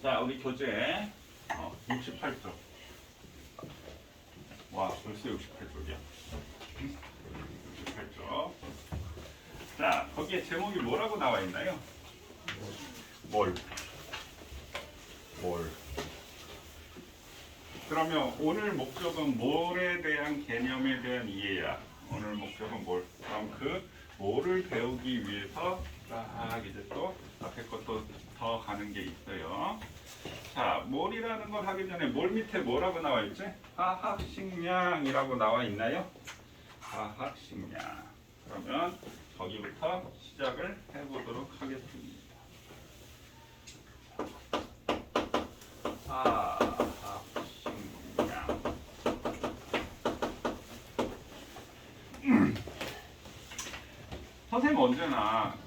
자, 우리 교재 68쪽. 와, 벌써 68쪽이야. 68쪽. 자, 거기에 제목이 뭐라고 나와 있나요? 뭘? 그러면 오늘 목적은 뭘에 대한 개념에 대한 이해야. 오늘 목적은 뭘? 그럼 그 뭐를 배우기 위해서 딱 이제 또 앞에 것도 더 가는 게 있어요. 자, 뭘이라는 걸 하기 전에 뭘 밑에 뭐라고 나와 있지? 화학식량이라고 나와 있나요? 화학식량. 그러면 거기부터 시작을 해보도록 하겠습니다. 화학식량. 선생님 언제나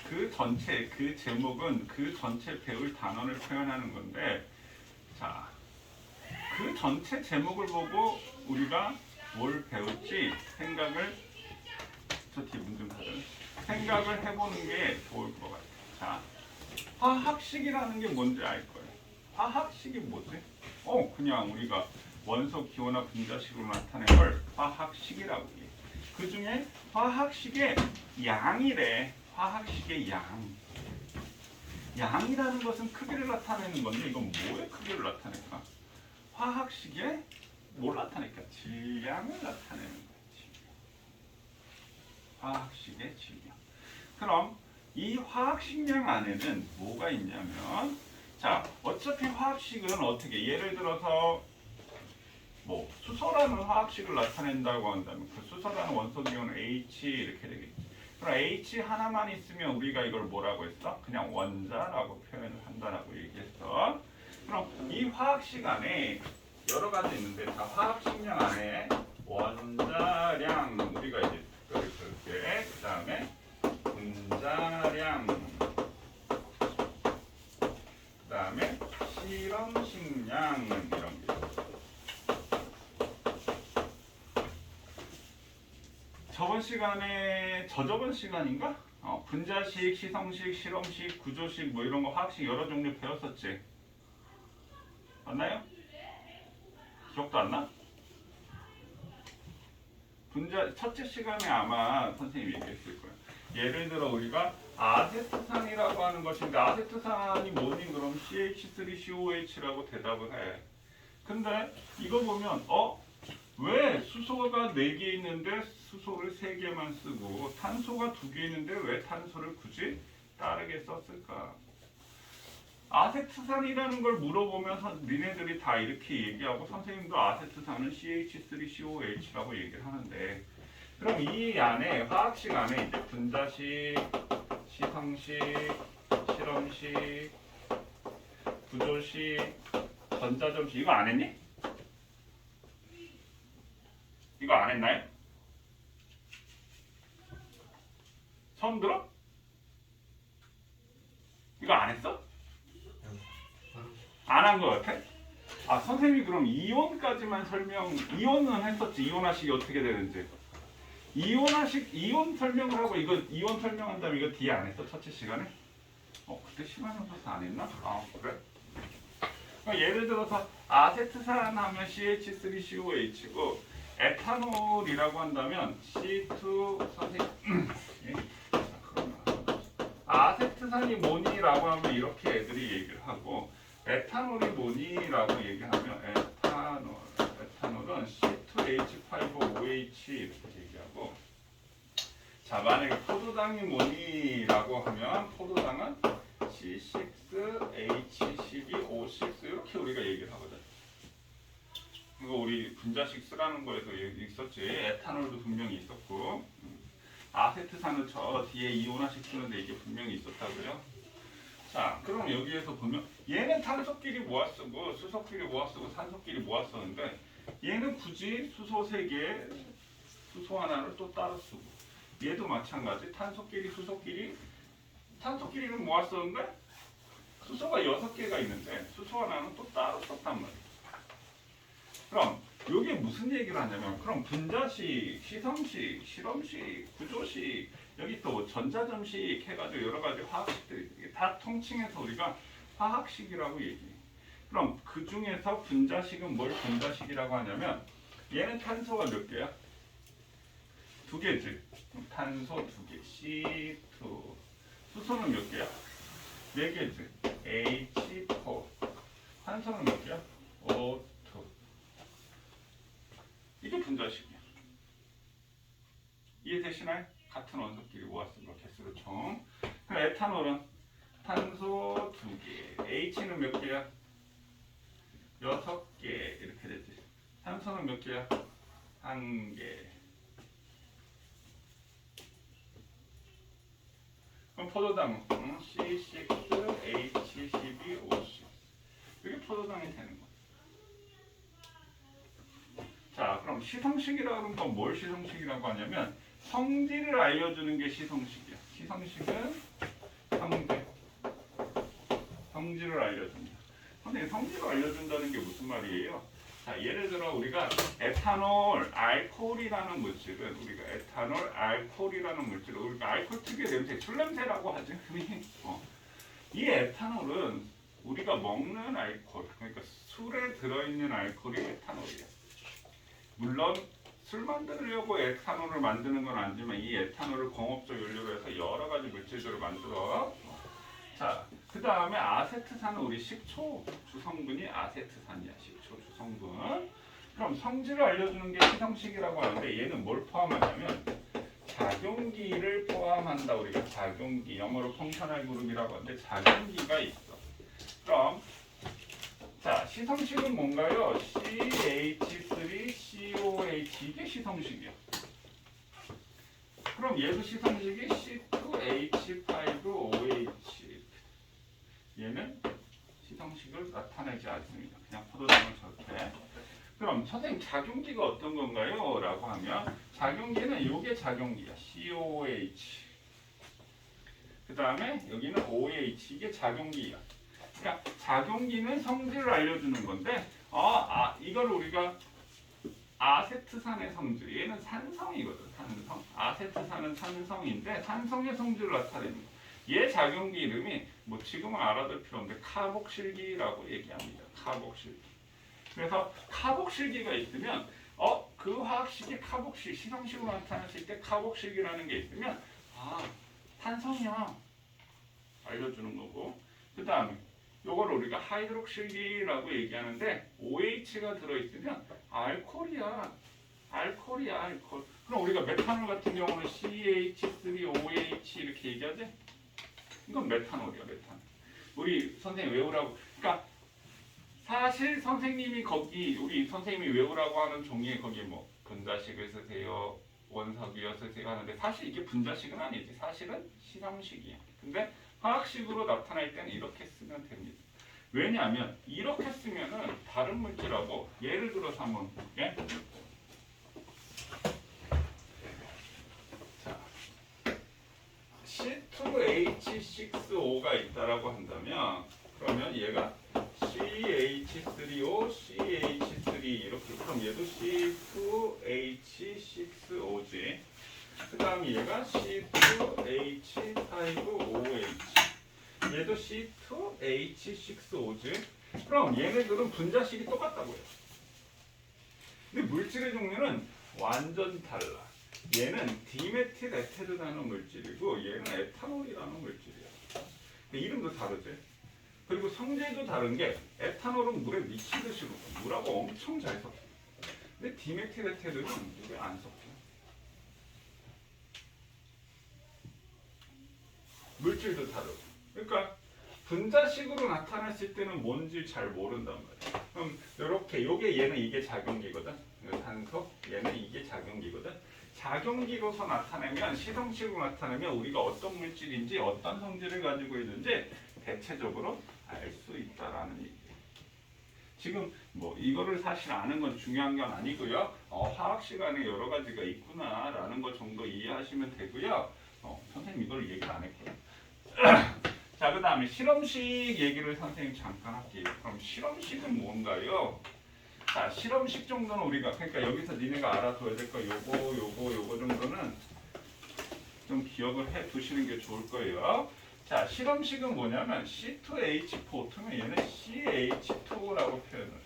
그 전체, 그 제목은 그 전체 배울 단원을 표현하는 건데, 자, 그 전체 제목을 보고 우리가 뭘 배울지 생각을, 저 뒤에 문 좀 닫아요. 생각을 해보는 게 좋을 것 같아요. 자, 화학식이라는 게 뭔지 알 거예요. 화학식이 뭐지? 그냥 우리가 원소 기호나 분자식으로 나타낸 걸 화학식이라고 해요. 그 중에 화학식의 양이래. 화학식의 양. 양이라는 것은 크기를 나타내는 건데 이건 뭐의 크기를 나타낼까? 화학식의 뭘 나타낼까? 질량을 나타내는 거지. 화학식의 질량. 그럼 이 화학식량 안에는 뭐가 있냐면, 자, 어차피 화학식은 어떻게, 예를 들어서 뭐 수소라는 화학식을 나타낸다고 한다면 그 수소라는 원소 기호는 H 이렇게 되겠지. 그럼 H 하나만 있으면 우리가 이걸 뭐라고 했어? 그냥 원자라고 표현을 한다라고 얘기했어. 그럼 이 화학식 안에 여러 가지 있는데, 자, 화학식량 안에 원자량 우리가 이제 그렇게, 그 다음에 분자량, 그 다음에 실험식량 이런 게 있어. 저저번 시간인가? 분자식, 시성식, 실험식, 구조식 뭐 이런 거 화학식 여러 종류 배웠었지? 맞나요? 기억도 안 나? 첫째 시간에 아마 선생님이 얘기했을 거예요. 예를 들어 우리가 아세트산이라고 하는 것인데, 아세트산이 뭐니? 그럼 CH3COH라고 대답을 해. 근데 이거 보면 왜 수소가 4개 있는데 수소를 3개만 쓰고 탄소가 2개 있는데 왜 탄소를 굳이 다르게 썼을까? 아세트산이라는 걸 물어보면 니네들이 다 이렇게 얘기하고 선생님도 아세트산은 CH3COH라고 얘기를 하는데, 그럼 이 안에 화학식 안에 이제 분자식, 시성식, 실험식, 구조식, 전자점식 이거 안 했니? 이거 안 했나요? 처음 들어? 이거 안 했어? 안 한 거 같아? 선생님이 그럼 이온까지만 이온은 했었지. 이온화식이 어떻게 되는지. 이온 설명을 하고, 이거 이온 설명한다면 이거 뒤에 안 했어? 첫째 시간에? 그때 시간이 없어서 안 했나? 그래? 그러니까 예를 들어서 아세트산 하면 CH3COH고, 에탄올이라고 한다면 C2 선생님 아세트산이 뭐니라고 하면 이렇게 애들이 얘기를 하고, 에탄올이 뭐니라고 얘기하면 에탄올은 C2H5OH 이렇게 얘기하고, 자, 만약에 포도당이 뭐니라고 하면 포도당은 C6H12O6 이렇게 우리가 얘기를 하거든. 이거 우리 분자식 쓰라는 거에서 있었지. 에탄올도 분명히 있었고, 아세트산은 저 뒤에 이온화식 쓰는데 이게 분명히 있었다고요. 자, 그럼 여기에서 보면 얘는 탄소끼리 모아쓰고 수소끼리 모아쓰고 산소끼리 모아쓰는데, 얘는 굳이 수소 3개, 수소 하나를 또 따로 쓰고, 얘도 마찬가지. 탄소끼리는 모았었는데 수소가 6개가 있는데 수소 하나는 또 따로 썼단 말이야. 그럼 이게 무슨 얘기를 하냐면, 그럼 분자식, 시성식, 실험식, 구조식, 여기 또 전자점식 해가지고 여러 가지 화학식들이 다 통칭해서 우리가 화학식이라고 얘기해. 그럼 그 중에서 분자식은 뭘 분자식이라고 하냐면 얘는 탄소가 몇 개야? 두 개지. 탄소 두 개. C2. 수소는 몇 개야? 네 개지. H4. 탄소는 몇 개야? O2. 이게 분자식이야. 이해되시나요? 같은 원소끼리 모았은 거 개수로 총. 그럼 에탄올은 탄소 두 개. H는 몇 개야? 6개. 이렇게 되지. 탄소는 몇 개야? 1개. 그럼 포도당은 C6H12O6. 이게 포도당이 되는 거야. 자, 그럼 시성식이라고 하면 또 뭘 시성식이라고 하냐면 성질을 알려주는 게 시성식이야. 시성식은 성질을 알려준다. 근데 성질을 알려준다는 게 무슨 말이에요? 자, 예를 들어 우리가 에탄올 알코올이라는 물질은 우리가 알코올 특유의 냄새, 술 냄새라고 하지. 이 에탄올은 우리가 먹는 알코올, 그러니까 술에 들어있는 알코올이 에탄올이야. 물론 술 만들려고 에탄올을 만드는 건 아니지만 이 에탄올을 공업적 연료로 해서 여러 가지 물질들을 만들어. 자, 그 다음에 아세트산은 우리 식초 주성분이 아세트산이야. 식초 주성분. 그럼 성질을 알려주는 게 시성식이라고 하는데 얘는 뭘 포함하냐면 작용기를 포함한다. 우리가 작용기, 영어로 펑셔널 그룹이라고 하는데 작용기가 있어. 그럼 자, 시성식은 뭔가요? CH3COH 이게 시성식이야. 그럼 얘도 시성식이 C2H5OH. 얘는 시성식을 나타내지 않습니다. 그냥 포도당을 저렇게. 그럼 선생님 작용기가 어떤 건가요? 라고 하면 작용기는 요게 작용기야. COH. 그 다음에 여기는 OH. 이게 작용기야. 그러니까 작용기는 성질을 알려주는 건데 이걸 우리가 아세트산의 성질. 얘는 산성이거든. 산성. 아세트산은 산성인데 산성의 성질을 나타내는 거야. 얘 작용기 이름이 뭐 지금은 알아둘 필요 없는데 카복실기라고 얘기합니다. 카복실기. 그래서 카복실기가 있으면 그 화학식이 카복실, 시성식으로 나타났을 때 카복실기라는 게 있으면 탄성이야 알려주는 거고, 그 다음에 요걸 우리가 하이드록실기라고 얘기하는데 OH가 들어있으면 알코올이야. 알코올. 그럼 우리가 메탄올 같은 경우는 CH3OH 이렇게 얘기하지? 이건 메탄올이야. 메탄올. 우리 선생님 외우라고. 그러니까 사실 선생님이 우리 선생님이 외우라고 하는 종이에 거기 뭐 분자식을 쓰세요, 원석이요 쓰세요 하는데 사실 이게 분자식은 아니지. 사실은 시성식이야. 근데 화학식으로 나타날 때는 이렇게 쓰면 됩니다. 왜냐하면 이렇게 쓰면은 다른 물질하고 예를 들어서 한번 볼게. 자, C2H6O가 있다라고 한다면 그러면 얘가 CH3O, CH3 이렇게. 그럼 얘도 C2H6O지. 그 다음 얘가 C2H5OH. 얘도 C2H6O지. 그럼 얘네들은 분자식이 똑같다고요. 근데 물질의 종류는 완전 달라. 얘는 디메틸 에테르라는 물질이고 얘는 에탄올이라는 물질이야. 이름도 다르지. 그리고 성질도 다른 게 에탄올은 물에 미치듯이 물하고 엄청 잘 섞여. 근데 디메틸 에테르는 물에 안 섞여. 물질도 다르고. 그러니까 분자식으로 나타났을 때는 뭔지 잘 모른단 말이야. 그럼 이렇게 요게 얘는 이게 작용기거든. 탄소 얘는 이게 작용기거든. 작용기로서 나타내면 시성식으로 나타내면 우리가 어떤 물질인지 어떤 성질을 가지고 있는지 대체적으로 알 수 있다라는 얘기예요. 지금 뭐 이거를 사실 아는 건 중요한 건 아니고요. 화학 시간에 여러 가지가 있구나라는 것 정도 이해하시면 되고요. 선생님 이걸 얘기를 안 했고요. 자, 그 다음에 실험식 얘기를 선생님 잠깐 할게요. 그럼 실험식은 뭔가요? 자, 실험식 정도는 우리가 그러니까 여기서 니네가 알아둬야 될 거 요거 정도는 좀 기억을 해 두시는 게 좋을 거예요. 자, 실험식은 뭐냐면 C2H4면 얘는 CH2라고 표현을 해.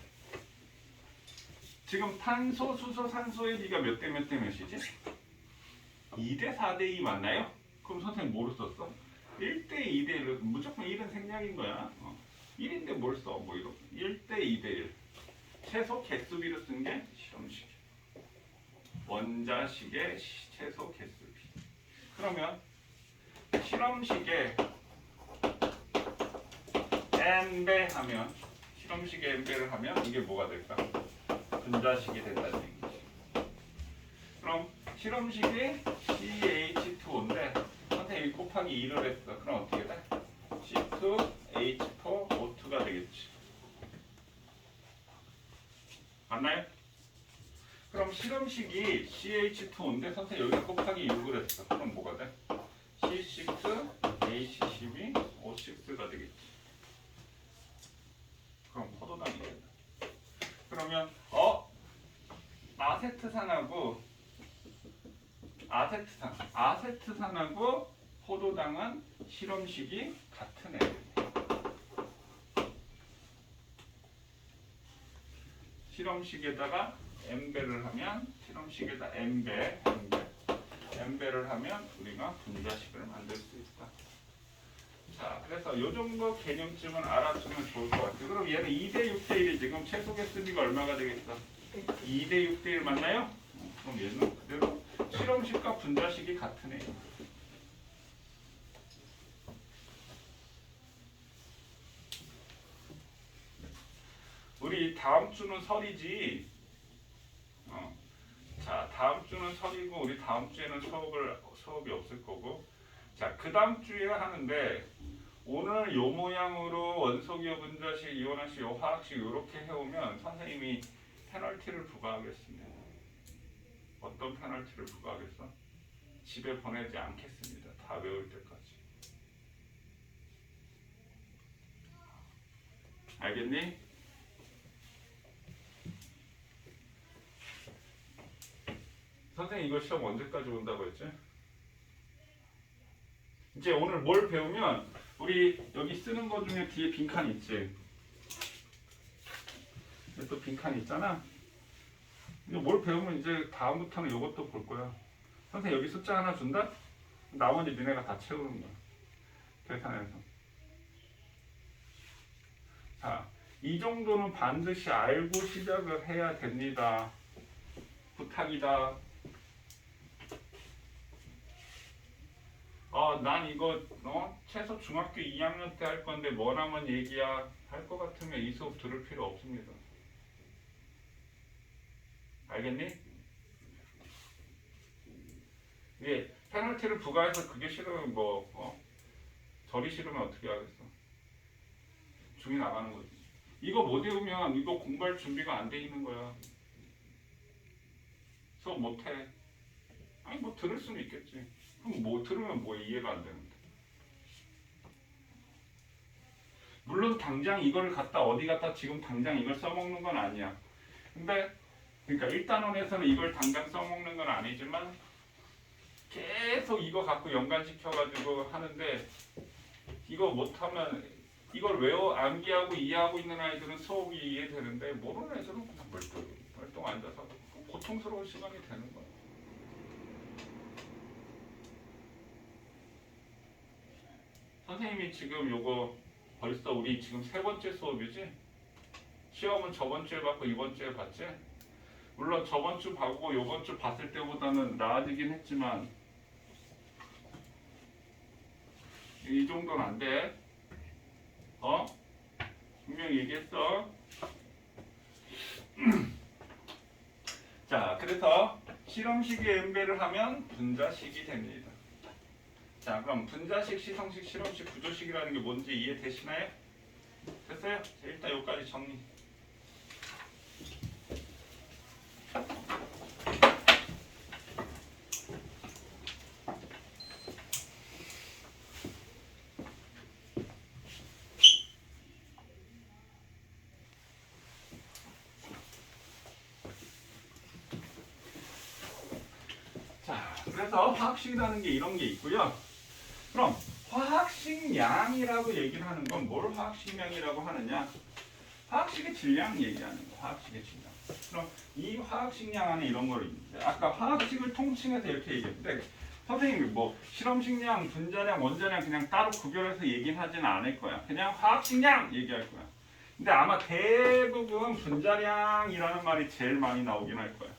지금 탄소, 수소, 산소의 비가 몇 대 몇 대 몇이지? 2대 4대 2 맞나요? 그럼 선생님 뭐로 썼어? 1대 2대 1. 무조건 1은 생략인 거야. 1인데 뭘 써? 뭐 이렇게 1대 2대 1. 최소 개수비로 쓴 게 실험식. 원자식의 최소 개수비. 그러면 실험식에 n배 하면 실험식에 n배를 하면 이게 뭐가 될까? 분자식이 된다는 얘기지. 그럼 실험식이 CH2인데 선생님이 곱하기 2를 했어. 그럼 어떻게 돼? C2H4O2가 되겠지. 맞나요? 그럼 실험식이 CH2인데 선생님 여기다 곱하기 6을 했어. 그럼 뭐가 돼? C6H12O6가 되겠지. 그럼 포도당이 된다. 그러면 아세트산하고 포도당은 실험식이 같은 애들. 실험식에다가 n배를 하면 실험식에다 n배를 하면 우리가 분자식을 만들 수 있다. 자, 그래서 이 정도 개념쯤은 알아두면 좋을 것 같아요. 그럼 얘는 2대 6대 1이 지금 최소 개수비가 얼마가 되겠어? 2대 6대 1 맞나요? 그럼 얘는 그대로 실험식과 분자식이 같은 애예요. 우리 다음 주는 설이지. 자, 다음 주는 설이고 우리 다음 주에는 수업이 없을 거고. 자, 그 다음 주에 하는데 오늘 요 모양으로 원소기호 분자식, 이온화식, 화학식 이렇게 해오면 선생님이 페널티를 부과하겠습니다. 어떤 페널티를 부과하겠어? 집에 보내지 않겠습니다. 다 외울 때까지. 알겠니? 선생님 이거 시험 언제까지 온다고 했지? 이제 오늘 뭘 배우면 우리 여기 쓰는 거 중에 뒤에 빈칸 있지? 또 빈칸 있잖아? 이거 뭘 배우면 이제 다음부터는 이것도 볼 거야. 선생님 여기 숫자 하나 준다? 나머지 니네가 다 채우는 거야. 계산해서. 자, 이 정도는 반드시 알고 시작을 해야 됩니다. 부탁이다. 난 이거 최소 중학교 2학년 때 할 건데 뭐라면 얘기야 할 것 같으면 이 수업 들을 필요 없습니다. 알겠니? 예, 페널티를 부과해서 그게 싫으면 저리 싫으면 어떻게 하겠어? 중이 나가는 거지. 이거 못 외우면 이거 공부할 준비가 안 돼 있는 거야. 수업 못 해. 아니 뭐 들을 수는 있겠지. 그럼 뭐 들으면 뭐 이해가 안 되는데. 물론 당장 이걸 갖다 어디 갖다 지금 당장 이걸 써먹는 건 아니야. 근데 그러니까 1단원에서는 이걸 당장 써먹는 건 아니지만 계속 이거 갖고 연관시켜가지고 하는데 이거 못하면 이걸 암기하고 이해하고 있는 아이들은 수업이 이해되는데 모르는 애들은 그냥 멀뚱 앉아서 고통스러운 시간이 되는 거야. 선생님이 지금 요거 벌써 우리 지금 3번째 수업이지? 시험은 저번 주에 받고 이번 주에 봤지? 물론 저번 주 받고 요번 주 봤을 때보다는 나아지긴 했지만 이 정도는 안 돼. 분명히 얘기했어. 자, 그래서 실험식에 n배를 하면 분자식이 됩니다. 자, 그럼 분자식, 시성식, 실험식, 구조식이라는 게 뭔지 이해되시나요? 됐어요? 자, 일단 여기까지 정리. 그래서 화학식이라는 게 이런 게 있고요. 그럼 화학식 화학식량이라고 얘기를 하는 건 뭘 화학식량이라고 하느냐? 화학식의 질량 얘기하는 거. 화학식의 질량. 그럼 이 화학식량 안에 이런 거를 있는데 아까 화학식을 통칭해서 이렇게 얘기했는데 선생님이 뭐 실험식량, 분자량, 원자량 그냥 따로 구별해서 얘기는 하지는 않을 거야. 그냥 화학식량 얘기할 거야. 근데 아마 대부분 분자량이라는 말이 제일 많이 나오긴 할 거야.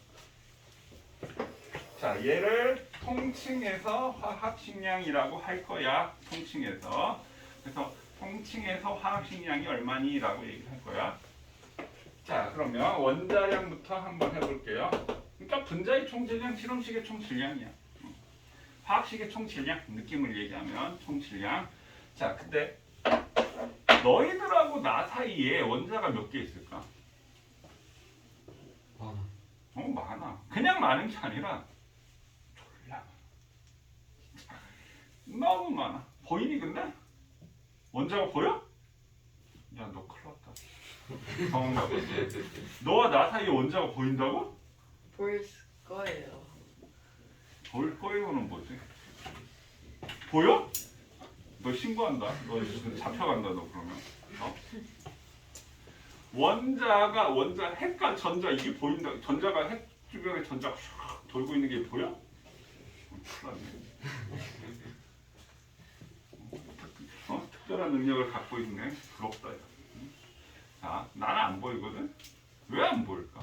자, 얘를 통칭해서 화학식량이라고 할 거야. 통칭해서. 그래서 통칭해서 화학식량이 얼마니라고 얘기할 거야. 자, 그러면 원자량부터 한번 해볼게요. 그러니까 분자의 총질량, 실험식의 총질량이야. 화학식의 총질량, 느낌을 얘기하면 총질량. 자, 근데 너희들하고 나 사이에 원자가 몇 개 있을까? 많아. 많아. 그냥 많은 게 아니라 졸라 너무 많아. 보이니 근데? 원자가 보여? 야, 너 큰일 났다. 당황가 봐. 너와 나 사이에 원자가 보인다고? 보일 거예요. 보일 거예요는 뭐지? 보여? 너 신고한다. 너 잡혀간다. 너 그러면. 어? 원자 핵과 전자 이게 보인다. 전자가 핵 주변에 전자가 슉 돌고 있는 게 보여? 큰일 났네. 특별한 능력을 갖고 있네. 부럽다. 야. 자, 나는 안 보이거든. 왜 안 보일까?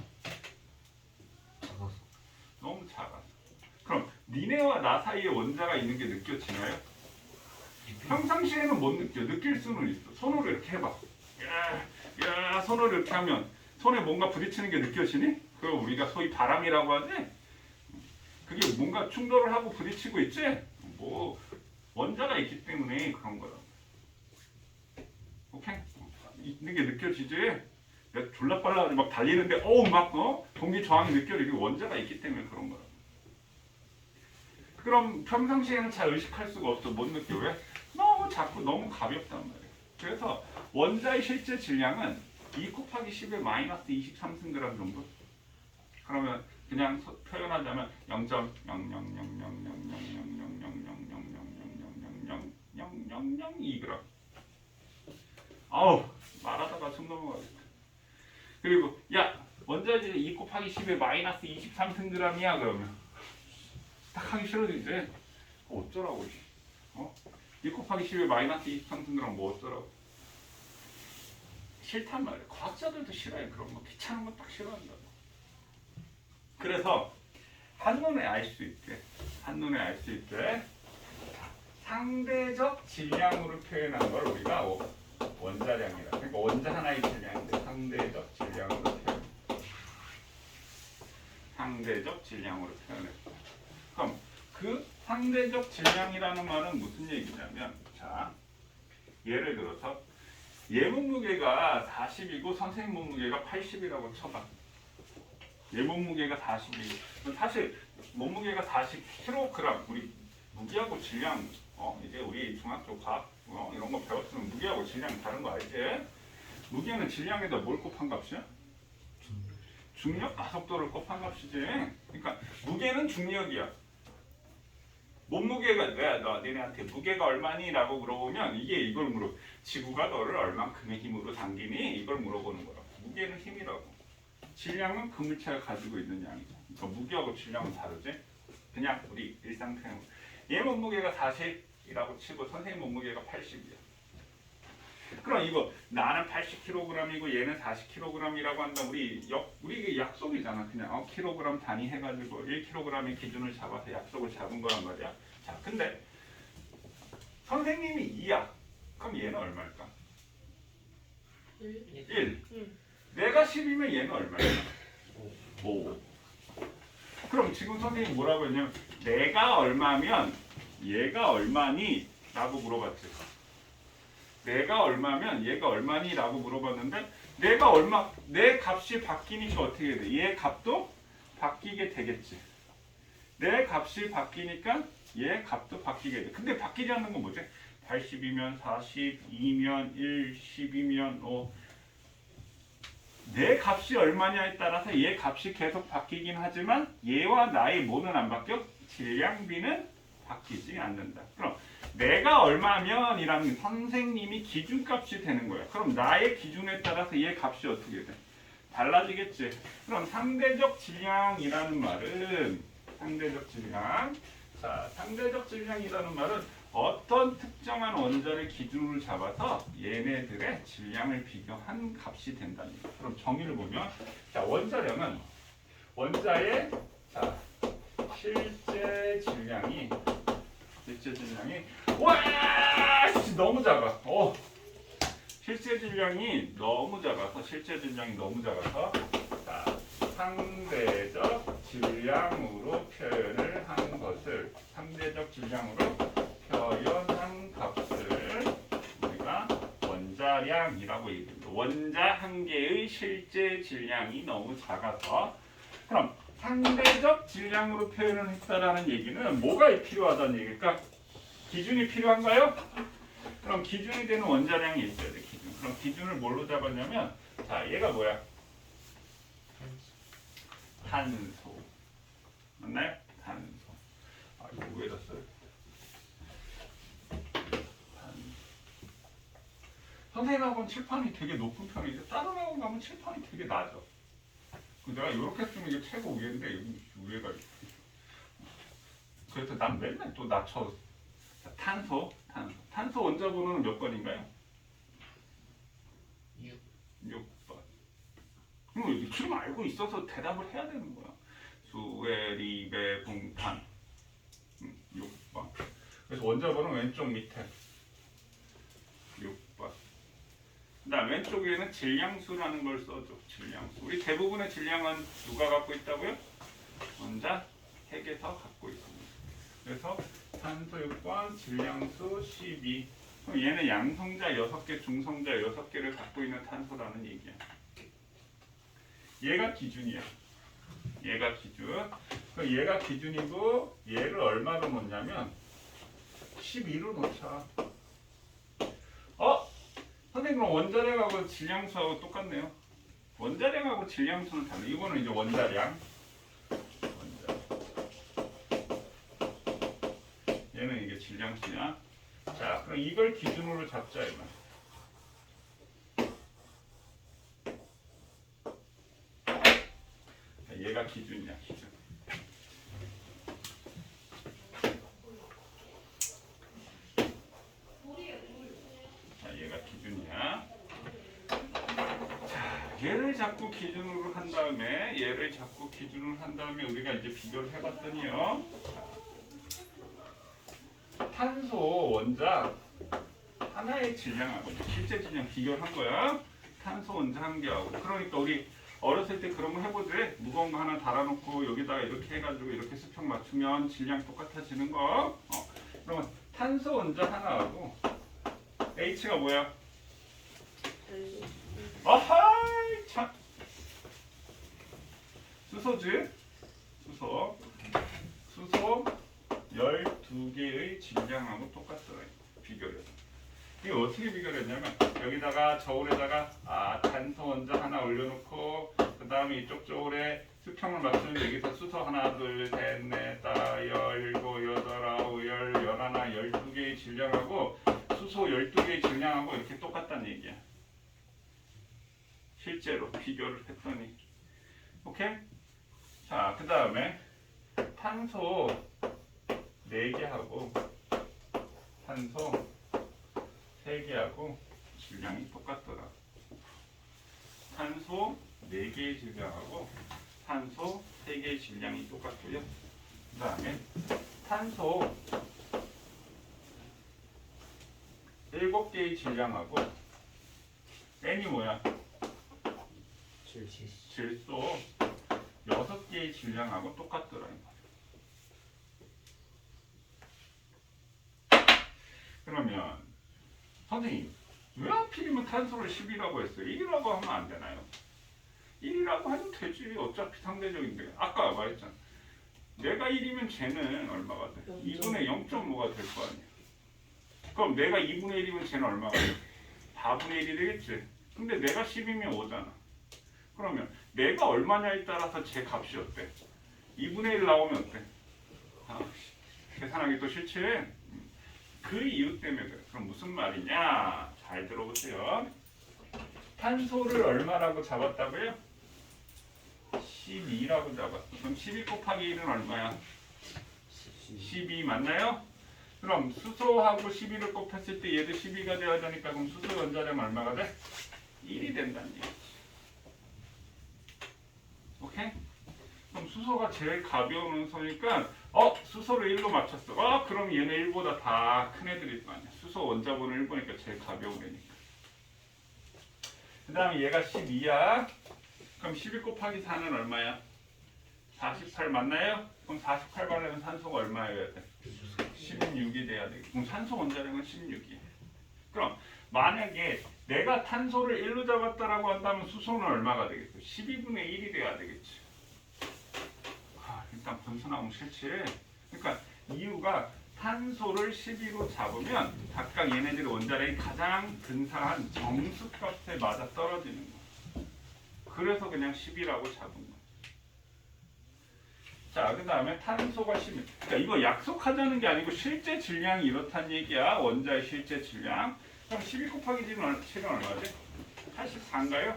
작아서. 너무 작아. 그럼 니네와 나 사이에 원자가 있는 게 느껴지나요? 평상시에는 못 느껴. 느낄 수는 있어. 손으로 이렇게 해봐. 야, 손으로 이렇게 하면 손에 뭔가 부딪히는 게 느껴지니? 그걸 우리가 소위 바람이라고 하지? 그게 뭔가 충돌을 하고 부딪히고 있지? 뭐 원자가 있기 때문에 그런 거야. 오케이? 있는 게 느껴지지? 내가 졸라 빨라 막 달리는데 공기 저항이 느껴지게 원자가 있기 때문에 그런 거야. 그럼 평상시에는 잘 의식할 수가 없어. 못 느껴. 왜? 너무 작고 너무 가볍단 말이야. 그래서 원자의 실제 질량은 2 곱하기 10의 마이너스 23승g 정도? 그러면 그냥 표현하자면 0.000000000000000000002g. 아우, 말하다가 숨 넘어가겠다. 그리고 야, 원자의 2 곱하기 10의 마이너스 23승g이야 그러면 딱 하기 싫어지지? 어쩌라고. 2 곱하기 10의 마이너스 23승g랑 뭐 어쩌라고. 싫단 말이야. 과학자들도 싫어해. 그런 거 귀찮은 거 딱 싫어한다고. 그래서 한눈에 알 수 있게 상대적 질량으로 표현한 걸 우리가 원자량이라. 그러니까 원자 하나의 질량인데 상대적 질량으로 표현했다. 그럼 그 상대적 질량이라는 말은 무슨 얘기냐면, 자, 예를 들어서 얘 몸무게가 40이고 선생님 몸무게가 80이라고 쳐봐. 얘 몸무게가 40이고 사실 몸무게가 40kg. 우리 무게하고 질량 이제 우리 중학교 과학 이런 거 배웠으면 무게하고 질량 다른 거 알지? 무게는 질량에다 뭘 곱한 값이야? 중력 가속도를 곱한 값이지. 그러니까 무게는 중력이야. 몸무게가 너네한테 무게가 얼마니? 라고 물어보면 이걸 물어. 지구가 너를 얼만큼의 힘으로 당기니? 이걸 물어보는 거야. 무게는 힘이라고. 질량은 그 물체가 가지고 있는 양이죠. 그러니까 무게하고 질량은 다르지? 그냥 우리 일상 표현. 얘 몸무게가 40이라고 치고 선생님 몸무게가 80이야. 그럼 이거 나는 80kg이고 얘는 40kg이라고 한다. 우리 약속이잖아. 그냥 kg 단위 해가지고 1kg의 기준을 잡아서 약속을 잡은 거란 말이야. 자, 근데 선생님이 2야. 그럼 얘는 얼마일까? 1. 내가 10이면 얘는 얼마일까? 5. 그럼 지금 선생님이 뭐라고 했냐면 내가 얼마면 얘가 얼마니? 라고 물어봤지. 내가 얼마면 얘가 얼마니? 라고 물어봤는데 내 값이 바뀌니까 어떻게 돼? 얘 값도 바뀌게 되겠지. 내 값이 바뀌니까 얘 값도 바뀌게 돼. 근데 바뀌지 않는 건 뭐지? 80이면 40, 2면 1, 10이면 5. 내 값이 얼마냐에 따라서 얘 값이 계속 바뀌긴 하지만 얘와 나의 뭐는 안 바뀌어? 질량비는 바뀌지 않는다. 그럼 내가 얼마면이라는 선생님이 기준값이 되는 거야. 그럼 나의 기준에 따라서 얘 값이 어떻게 돼? 달라지겠지. 그럼 상대적 질량이라는 말은 상대적 질량. 자, 상대적 질량이라는 말은 어떤 특정한 원자를 기준으로 잡아서 얘네들의 질량을 비교한 값이 된다는 거야. 그럼 정의를 보면 자, 원자량은 원자의 자, 실제 질량이 와 너무 작아. 실제 질량이 너무 작아서 자, 상대적 질량으로 표현을 한 것을 상대적 질량으로 표현한 값을 우리가 원자량이라고 얘기합니다. 원자 한 개의 실제 질량이 너무 작아서 그럼 상대적 질량으로 표현을 했다라는 얘기는 뭐가 필요하다는 얘기일까? 기준이 필요한가요? 그럼 기준이 되는 원자량이 있어야 돼. 기준. 그럼 기준을 뭘로 잡았냐면 자, 얘가 뭐야? 탄소. 맞나요? 탄소. 아, 이거 위에다 써요. 선생님하고는 칠판이 되게 높은 편인데 다른 학원 가면 칠판이 되게 낮아. 내가 이렇게 쓰면 이게 최고 위인데 여기 위에가 이렇게. 그래서 난 맨날 또 낮춰. 탄소 원자 번호는 몇 번인가요? 6번. 그럼 지금 알고 있어서 대답을 해야 되는 거야. 수에리베 봉탄 6번. 그래서 원자 번호는 왼쪽 밑에 6번. 그다음 왼쪽에는 질량수라는 걸 써줘. 질량수. 우리 대부분의 질량은 누가 갖고 있다고요? 원자 핵에서 갖고 있습니다. 그래서 탄소 6번, 질량수 12. 그럼 얘는 양성자 6개, 중성자 6개를 갖고 있는 탄소라는 얘기야. 얘가 기준이야. 얘가 기준. 그럼 얘가 기준이고 얘를 얼마로 놓냐면 12로 놓자. 선생님 그럼 원자량하고 질량수하고 똑같네요. 원자량하고 질량수는 달라. 이거는 이제 원자량. 얘는 이게 질량수야. 자, 그럼 이걸 기준으로 잡자 이거. 얘가 기준이야, 기준. 자, 얘가 기준이야. 자, 얘를 자꾸 기준으로 한 다음에 우리가 이제 비교를 해봤더니요. 탄소 원자 하나의 질량하고 실제 질량 비교를 한 거야. 탄소 원자 한 개하고. 그러니까 우리 어렸을 때 그런 거 해보지. 무거운 거 하나 달아놓고 여기다가 이렇게 해가지고 이렇게 수평 맞추면 질량 똑같아지는 거. 그러면 탄소 원자 하나하고 H가 뭐야? 아하이 참. 수소지? 수소 12개의 질량하고 똑같더라. 비교를. 이거 어떻게 비교를 했냐면 여기다가 저울에다가 탄소 원자 하나 올려놓고 그 다음에 이쪽 저울에 수평을 맞추면 여기서 수소 하나 둘셋넷 다섯 열일곱 여덟 아홉 열 열하나 12개의 질량하고 수소 12개의 질량하고 이렇게 똑같다는 얘기야. 실제로 비교를 했더니. 오케이? 자, 그 다음에 탄소 4개하고 탄소 3개하고 질량이 똑같더라. 탄소 4개의 질량하고 탄소 3개의 질량이 똑같고요. 그 다음에 탄소 7개의 질량하고 N이 뭐야? 질소 6개의 질량하고 똑같더라. 그러면 선생님 왜 하필이면 탄소를 10이라고 했어요? 1이라고 하면 안 되나요? 1이라고 하면 되지. 어차피 상대적인데. 아까 말했잖아. 내가 1이면 쟤는 얼마가 돼? 2분의 0.5가 될 거 아니야. 그럼 내가 2분의 1이면 쟤는 얼마가 돼? 4분의 1이 되겠지. 근데 내가 10이면 5잖아. 그러면 내가 얼마냐에 따라서 제 값이 어때? 2분의 1 나오면 어때? 계산하기 또 싫지? 그 이유 때문에 그래. 그럼 무슨 말이냐? 잘 들어보세요. 탄소를 얼마라고 잡았다고요? 12라고 잡았어. 그럼 12 곱하기 1은 얼마야? 12 맞나요? 그럼 수소하고 12를 곱했을 때 얘도 12가 되어야 되니까 그럼 수소 원자량 얼마가 돼? 1이 된다는 얘기지. 오케이? 그럼 수소가 제일 가벼운 원소니까 수소를 1로 맞췄어. 그럼 얘네 1보다 다 큰 애들일 거 아니야. 수소 원자번호 1보니까 제일 가벼운 애니까. 그 다음에 얘가 12야. 그럼 12 곱하기 4는 얼마야? 48 맞나요? 그럼 48번에는 산소가 얼마여야 돼? 16이 돼야 돼. 그럼 산소 원자량은 16이야. 그럼 만약에 내가 탄소를 1로 잡았다라고 한다면 수소는 얼마가 되겠어? 12분의 1이 돼야 되겠지. 일단 분수나오면 싫지. 그러니까 이유가 탄소를 12로 잡으면 각각 얘네들의 원자량이 가장 근사한 정수값에 맞아 떨어지는 거야. 그래서 그냥 10이라고 잡은 거야. 자, 그 다음에 탄소가 10. 그러니까 이거 약속하자는 게 아니고 실제 질량이 이렇다는 얘기야. 원자의 실제 질량. 그럼 12 곱하기 7은 얼마지? 84인가요?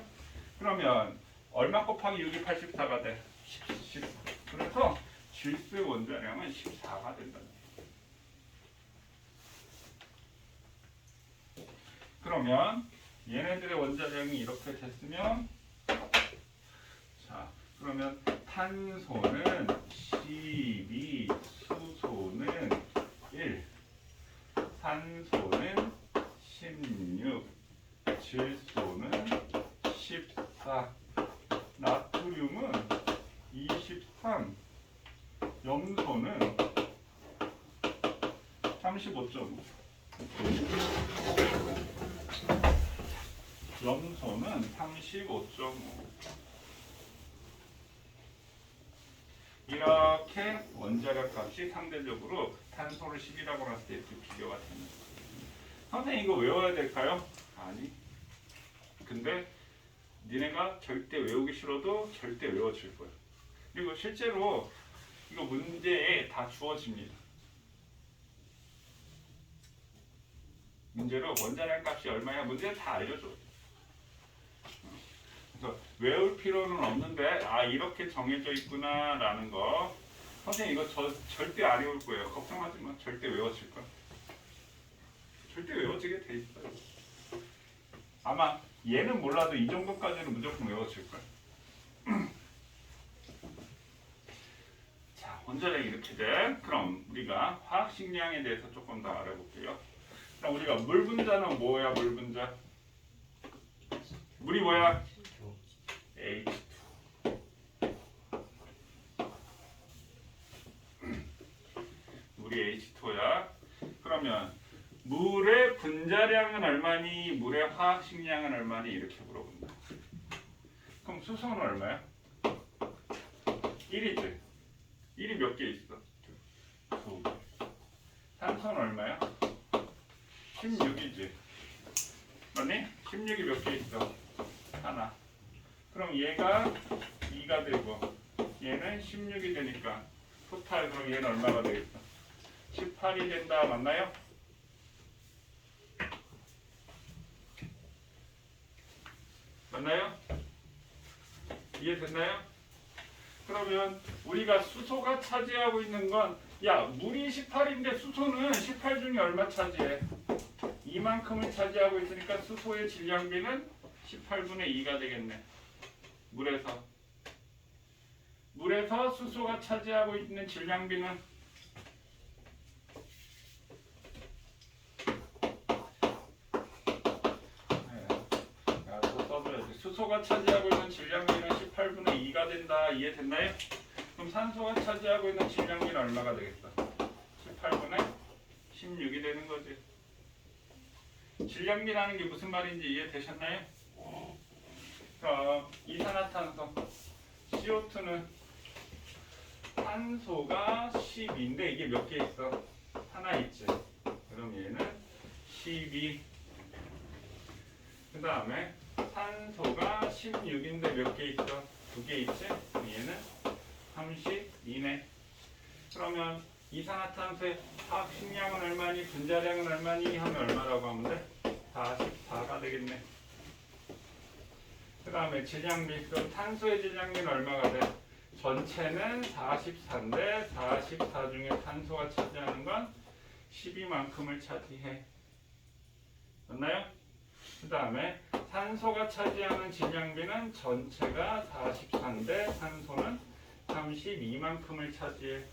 그러면 얼마 곱하기 6이 84가 돼? 14. 그래서 질소의 원자량은 14가 된다. 그러면 얘네들의 원자량이 이렇게 됐으면 자, 그러면 탄소는 12, 수소는 1, 산소는 16, 질소는 14, 나트륨은 23, 염소는 35.5. 염소는 35.5. 이렇게 원자력 값이 상대적으로 탄소를 10이라고 했을 때 이렇게 비교가 됩니다. 선생님 이거 외워야 될까요? 아니. 근데 니네가 절대 외우기 싫어도 절대 외워질 거예요. 그리고 실제로 이거 문제에 다 주어집니다. 문제로 원자량 값이 얼마냐 문제 다 알려줘. 그래서 외울 필요는 없는데 이렇게 정해져 있구나 라는 거. 선생님 이거 절대 안 외울 거예요. 걱정하지 마. 절대 외워질 거야. 절대 외워지게 돼 있어요. 아마 얘는 몰라도 이 정도까지는 무조건 외워질 거야. 자, 원자량이 이렇게 돼. 그럼 우리가 화학식량에 대해서 조금 더 알아볼게요. 그럼 우리가 물 분자는 뭐야? 물 분자. 물이 뭐야? H2. 물이 H2야. 그러면 물의 분자량은 얼마니? 물의 화학식량은 얼마니? 이렇게 물어본다. 그럼 수소는 얼마야? 1이지. 1이 몇 개 있어? 2개. 산소는 얼마야? 16이지. 맞니? 16이 몇 개 있어? 하나. 그럼 얘가 2가 되고 얘는 16이 되니까 토탈 그럼 얘는 얼마가 되겠어? 18이 된다. 맞나요? 맞나요? 이해됐나요? 그러면 우리가 수소가 차지하고 있는 건 물이 18인데 수소는 18 중에 얼마 차지해? 이만큼을 차지하고 있으니까 수소의 질량비는 18분의 2가 되겠네. 물에서 수소가 차지하고 있는 질량비는 수소가 차지하고 있는 질량비는 18분의 2가 된다. 이해됐나요? 그럼 산소가 차지하고 있는 질량비는 얼마가 되겠어? 18분의 16이 되는 거지. 질량비라는 게 무슨 말인지 이해되셨나요? 그럼 이산화탄소 CO2는 탄소가 12인데 이게 몇 개 있어? 하나 있지. 그럼 얘는 12. 그 다음에 산소가 16인데 몇 개 있어? 2개 있지? 얘는 32네. 그러면 이산화탄소의 화학식량은 얼마니? 분자량은 얼마니? 하면 얼마라고 하면 돼? 44가 되겠네. 그 다음에 질량비. 그럼 탄소의 질량비는 얼마가 돼? 전체는 44인데 44 중에 탄소가 차지하는 건 12만큼을 차지해. 맞나요? 그 다음에 산소가 차지하는 질량비는 전체가 44인데 산소는 32만큼을 차지해.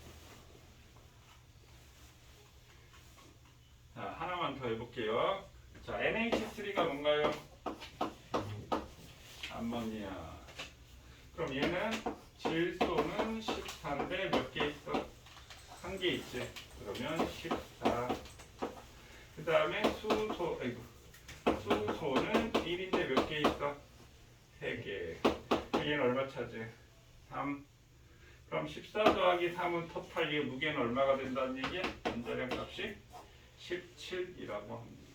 자, 하나만 더 해볼게요. 자, NH3가 뭔가요? 암모니아. 그럼 얘는 질소는 14인데 몇 개 있어? 한 개 있지. 그러면 14. 그 다음에 수소는 1인데 몇 개 있어? 3개. 얘는 얼마 차지해? 3. 그럼 14 더하기 3은 토탈 얘 무게는 얼마가 된다는 얘기야? 원자량 값이 17이라고 합니다.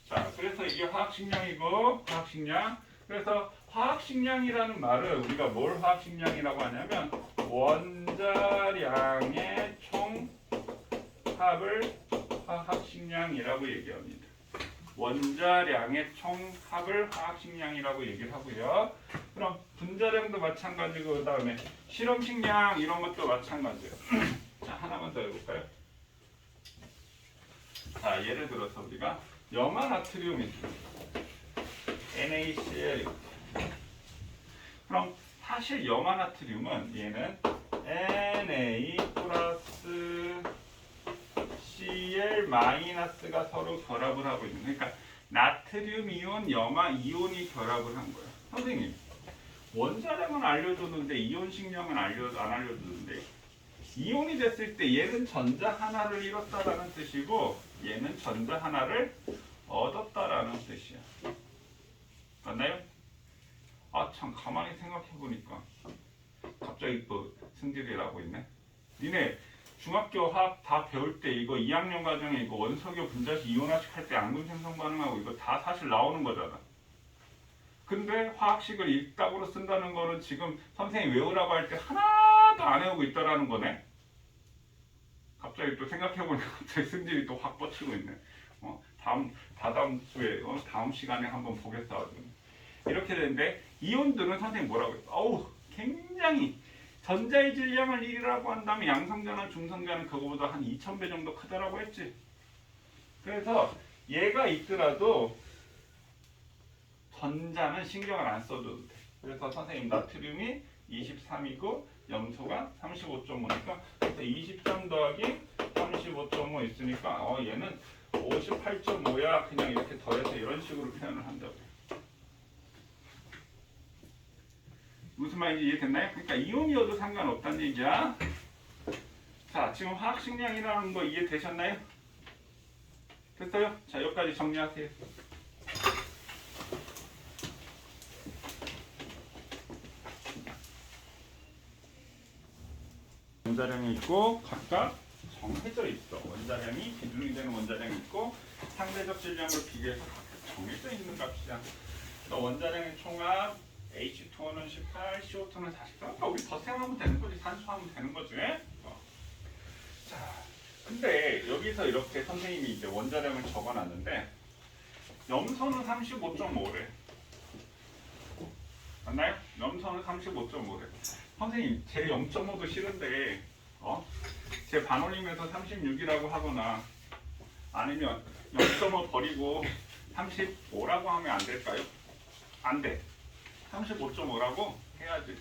자, 그래서 이게 화학식량이고 화학식량. 그래서 화학식량이라는 말을 우리가 뭘 화학식량이라고 하냐면 원자량의 총합을 화학식량이라고 얘기합니다. 원자량의 총합을 화학식량이라고 얘기를 하고요. 그럼 분자량도 마찬가지고 그 다음에 실험식량 이런 것도 마찬가지예요. 자, 하나만 더 해볼까요? 자, 예를 들어서 우리가 염화나트륨이 NaCl. 그럼 사실 염화나트륨은 얘는 Na 플러스 Cl 마이너스가 서로 결합을 하고 있는. 그러니까 나트륨 이온, 염화 이온이 결합을 한 거예요. 선생님, 원자량은 알려줬는데 이온식량은 안 알려줬는데 이온이 됐을 때 얘는 전자 하나를 잃었다라는 뜻이고 얘는 전자 하나를 얻었다라는 뜻이야. 맞나요? 아, 참 가만히 생각해 보니까 갑자기 또 승질이라고 있네. 니네 중학교 화학 다 배울 때 이거 2학년 과정에 이거 원석유 분자식 이온화식 할 때 앙금 생성 반응하고 이거 다 사실 나오는 거잖아. 근데 화학식을 일답으로 쓴다는 거는 지금 선생님 외우라고 할 때 하나도 안 외우고 있다라는 거네. 갑자기 또 생각해 보니까 갑자기 승질이 또 확 뻗치고 있네. 다다음 주에 다음 시간에 한번 보겠어. 이렇게 되는데 이온들은 선생님 뭐라고 했어? 어우, 굉장히 전자의 질량을 1이라고 한다면 양성자나 중성자는 그거보다 한 2000배 정도 크다라고 했지. 그래서 얘가 있더라도 전자는 신경을 안 써줘도 돼. 그래서 선생님 나트륨이 23이고 염소가 35.5니까 23 더하기 35.5 있으니까 얘는 58.5야. 그냥 이렇게 더해서 이런 식으로 표현을 한다고. 무슨 말인지 이해됐나요? 그러니까 이온이어도 상관없다는 얘기야. 자, 지금 화학식량이라는 거 이해되셨나요? 됐어요? 자, 여기까지 정리하세요. 원자량이 있고 각각 정해져 있어. 원자량이 기준이 되는 원자량이 있고 상대적 질량으로 비교해서 각각 정해져 있는 값이야. 원자량의 총합 H2O는 18, CO2는 44. 그러니까 우리 덧셈하면 되는 거지. 산수하면 되는 거지. 자, 근데 여기서 이렇게 선생님이 이제 원자량을 적어놨는데 염소는 35.5래. 맞나요? 염소는 35.5래. 선생님, 제 0.5도 싫은데 제 반올림에서 36이라고 하거나 아니면 0.5 버리고 35라고 하면 안 될까요? 안 돼. 35.5라고 해야지.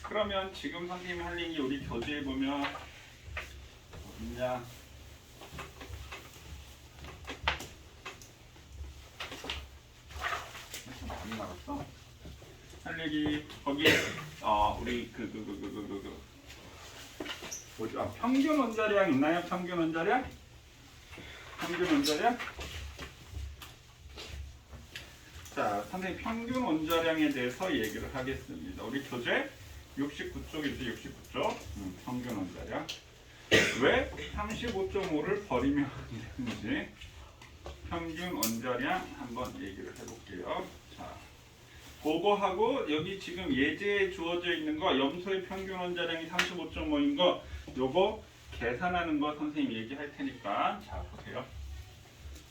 그러면 지금 선생님이 할 얘기 우리 교재에 보면 어딨냐? 많이 나갔어? 할 얘기 거기 우리 뭐지? 평균 원자량 있나요? 평균 원자량? 평균 원자량? 자, 선생님 평균 원자량에 대해서 얘기를 하겠습니다. 우리 교재 69쪽이지, 69쪽. 평균 원자량. 왜 35.5를 버리면 안 되는지 평균 원자량 한번 얘기를 해볼게요. 자, 그거하고 여기 지금 예제에 주어져 있는 거 염소의 평균 원자량이 35.5인 거 요거 계산하는 거 선생님이 얘기할 테니까 자 보세요.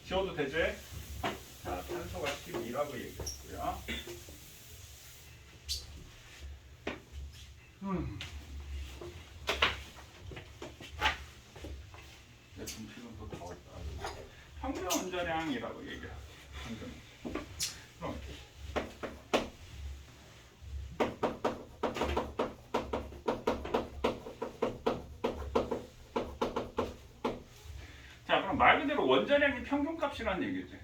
지워도 되지? 자 탄소가 12라고 얘기했고요. 내 분필은 더 더웠다. 평균 원자량이라고 얘기해요. 평균. 그럼 자 그럼 말 그대로 원자량이 평균값이라는 얘기지.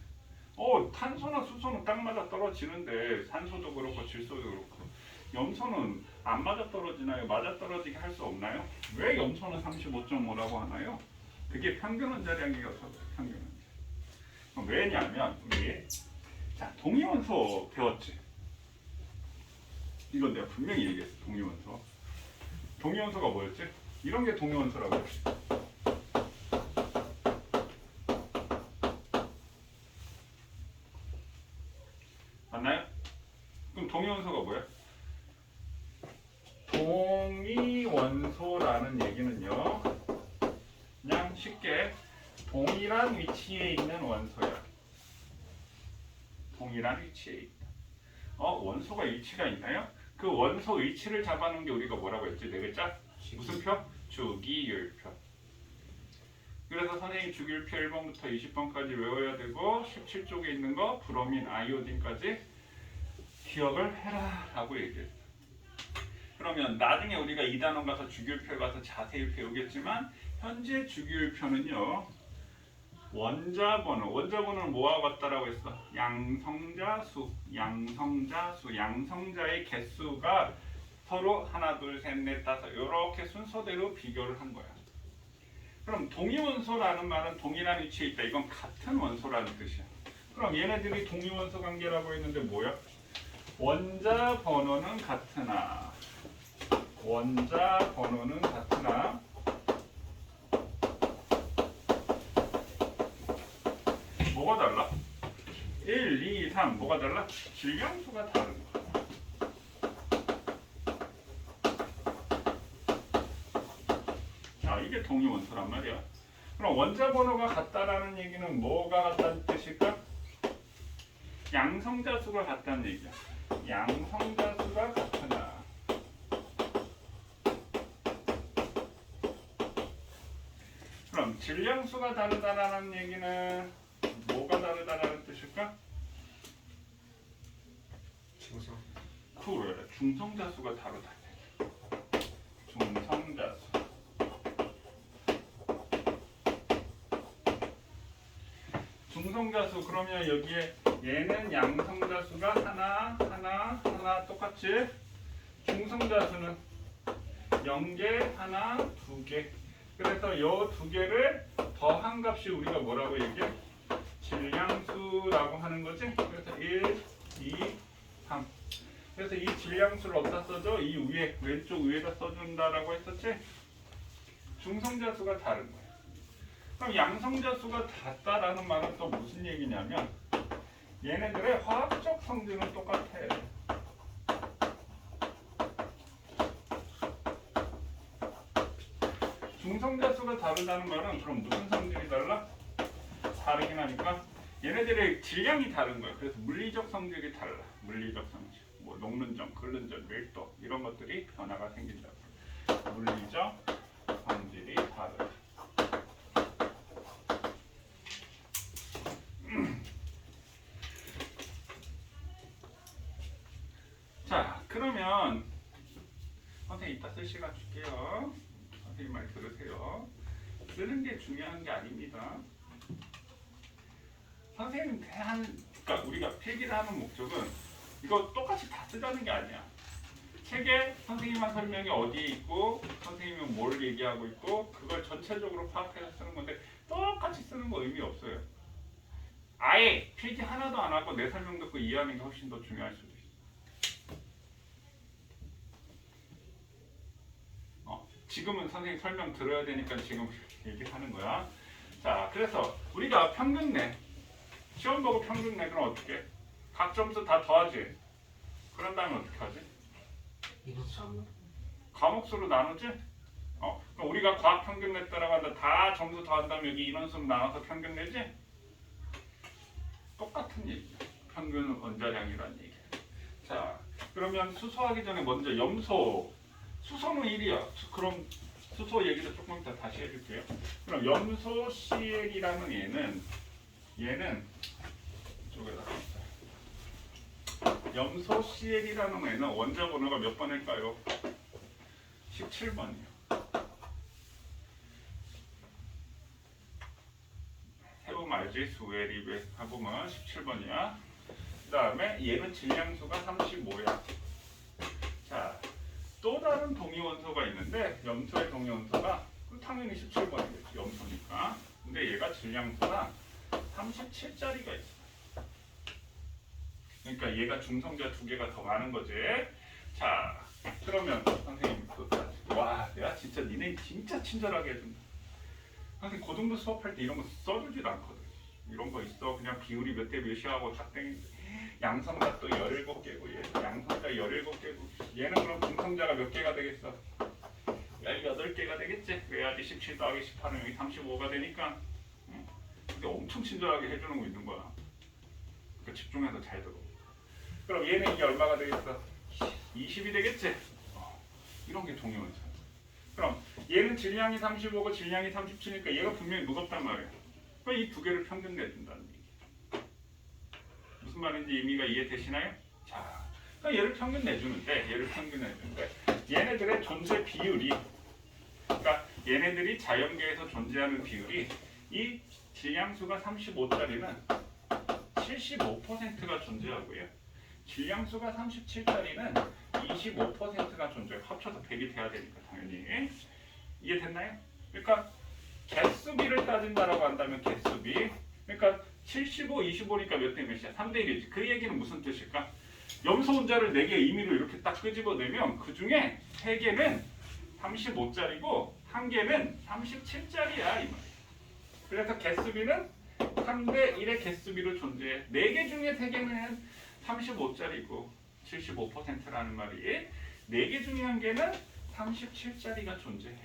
탄소나 수소는 딱 맞아 떨어지는데 산소도 그렇고 질소도 그렇고 염소는 안 맞아 떨어지나요? 맞아 떨어지게 할 수 없나요? 왜 염소는 35.5라고 하나요? 그게 평균 원자량이어서 평균 원자량. 그럼 왜냐면 우리 자 동위원소 배웠지? 이건 내가 분명히 얘기했어. 동위원소. 동위원소가 뭐였지? 이런 게 동위원소라고 했지. 맞나요? 그럼 동위원소가 뭐야? 동위원소라는 얘기는요. 그냥 쉽게 동일한 위치에 있는 원소야. 동일한 위치에 있다. 원소가 위치가 있나요? 그 원소 위치를 잡아놓은 게 우리가 뭐라고 했지? 네 글자? 무슨 표? 주기율표. 그래서 선생님 주기율표 1번부터 20번까지 외워야 되고 17쪽에 있는 거 브로민, 아이오딘까지 기억을 해라 라고 얘기했어. 그러면 나중에 우리가 2단원 가서 주기율표에 가서 자세히 배우겠지만 현재 주기율표는요. 원자번호는 뭐와 같다라고 했어? 양성자수, 양성자의 개수가 서로 하나, 둘, 셋, 넷, 다섯 이렇게 순서대로 비교를 한 거야. 그럼 동위원소라는 말은 동일한 위치에 있다. 이건 같은 원소라는 뜻이야. 그럼 얘네들이 동위원소 관계라고 했는데 뭐야? 원자 번호는 같으나 뭐가 달라? 1, 2, 3 뭐가 달라? 질량수가 다른 거야. 자, 이게 동위원소란 말이야. 그럼 원자 번호가 같다라는 얘기는 뭐가 같다는 뜻일까? 양성자수가 같다는 얘기야. 양성자수가 같으나 그럼 질량수가 다르다라는 얘기는 뭐가 다르다라는 뜻일까? 그래, 중성자수가 다르다. 중성자수. 중성자수 그러면 여기에 얘는 양성자수가 하나 똑같이 중성자수는 0개, 하나, 2개. 그래서 요 2개를 더한 값이 우리가 뭐라고 얘기해? 질량수라고 하는 거지. 그래서 1, 2, 3. 그래서 이 질량수를 어디다 써줘? 이 위에 왼쪽 위에다 써준다라고 했었지. 중성자수가 다른 거야. 그럼 양성자수가 같다라는 말은 또 무슨 얘기냐면 얘네들의 화학적 성질은 똑같아. 중성자수가 다르다는 말은 그럼 무슨 성질이 달라? 다르긴 하니까 얘네들의 질량이 다른 거야. 그래서 물리적 성질이 달라. 물리적 성질. 뭐 녹는 점, 끓는 점, 밀도 이런 것들이 변화가 생긴다. 물리적 성질이 다르다. 자, 그러면 선생님 이따 쓸 시간 줄게요. 선생님 말 들으세요. 쓰는 게 중요한 게 아닙니다. 선생님 그러니까 우리가 필기를 하는 목적은 이거 똑같이 다 쓰자는 게 아니야. 책에 선생님한 설명이 어디에 있고 선생님은 뭘 얘기하고 있고 그걸 전체적으로 파악해서 쓰는 건데 똑같이 쓰는 거 의미 없어요. 아예 필기 하나도 안 하고 내 설명 듣고 이해하는 게 훨씬 더 중요할 수도 있어. 지금은 선생님 설명 들어야 되니까 지금 얘기하는 거야. 자, 그래서 우리가 평균 내 시험 보고 평균 내 그럼 어떻게? 각 점수 다 더하지. 그런 다음에 어떻게 하지? 과목 수로 나누지? 그럼 우리가 과학 평균 냈다라고 한다. 다 점수 더한다면 여기 인원수 나눠서 평균 내지? 똑같은 얘기야. 평균 원자량이라는 얘기야. 자, 그러면 수소하기 전에 먼저 염소. 수소는 1이야. 그럼 수소 얘기도 조금 더 다시 해줄게요. 그럼 염소 CL이라는 얘는 이쪽에다 염소 CL이라는 애는 원자 번호가 몇 번일까요? 17번이요. 해보면 알지? 수에리베 해보면 17번이야. 그 다음에 얘는 질량수가 35야. 자, 또 다른 동위원소가 있는데 염소의 동위원소가 당연히 17번이겠지. 염소니까. 근데 얘가 질량수가 37짜리가 있어. 그러니까 얘가 중성자 두 개가 더 많은 거지. 자, 그러면 선생님 와, 내가 진짜 니네 진짜 친절하게 해준다. 선생님 고등부 수업할 때 이런 거 써주질 않거든. 이런 거 있어. 그냥 비율이 몇 대 몇이 하고 닭땡이 양성자 또 17개고 얘 양성자 17개고 얘는 그럼 중성자가 몇 개가 되겠어? 18개가 되겠지. 그래야지 17 더하기 18은 여기 35가 되니까. 근데 엄청 친절하게 해주는 거 있는 거야. 그러니까 집중해서 잘 들어. 그럼 얘는 이게 얼마가 되겠어? 20이 되겠지? 이런 게 동위원소. 그럼 얘는 질량이 35고 질량이 37이니까 얘가 분명히 무겁단 말이야. 그럼 이 두 개를 평균 내준다는 얘기. 무슨 말인지 의미가 이해되시나요? 자, 그러니까 얘를 평균 내주는데 얘네들의 존재 비율이, 그러니까 얘네들이 자연계에서 존재하는 비율이 이 질량수가 35짜리는 75%가 존재하고요. 질량수가 37짜리는 25%가 존재해요. 합쳐서 100이 돼야 되니까 당연히. 이해됐나요? 그러니까 개수비를 따진다라고 한다면 개수비. 그러니까 75, 25니까 몇 대 몇이야? 3대 1이지. 그 얘기는 무슨 뜻일까? 염소 혼자를 4개 임의로 이렇게 딱 끄집어내면 그 중에 3개는 35짜리고 1개는 37짜리야 이 말이야. 그래서 개수비는 3대 1의 개수비로 존재해. 4개 중에 3개는 35짜리고 75%라는 말이 4개 중에 1개는 37짜리가 존재해.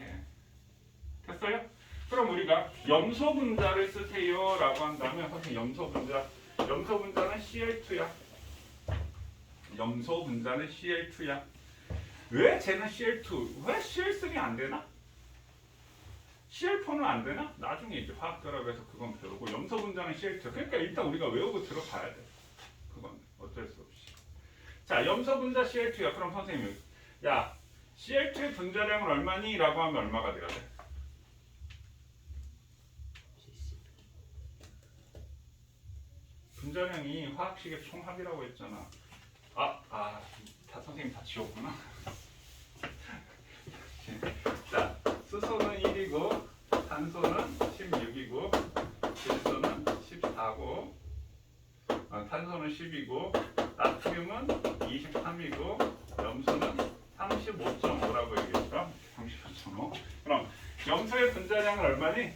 됐어요? 그럼 우리가 염소 분자를 쓰세요 라고 한다면 선생님 염소 분자는 Cl2야. 염소 분자는 Cl2야. 왜 쟤는 Cl2? 왜 Cl3 안 되나? Cl4는 안 되나? 나중에 이제 화학결합에서 그건 배우고 염소 분자는 Cl2. 그러니까 일단 우리가 외우고 들어가야 돼. 그건 어쩔 수 없이. 자, 염소 분자 Cl2야. 그럼 선생님, 야, Cl2의 분자량은 얼마니? 라고 하면 얼마가 돼야 돼? 분자량이 화학식의 총합이라고 했잖아. 다 선생님 다 지웠구나. 자, 수소는 1이고, 탄소는 16이고, 질소는 14고, 탄소는 10이고, 나트륨은 23이고, 염소는 35.5라고 얘기했죠. 35.5. 그럼 염소의 분자량은 얼마니?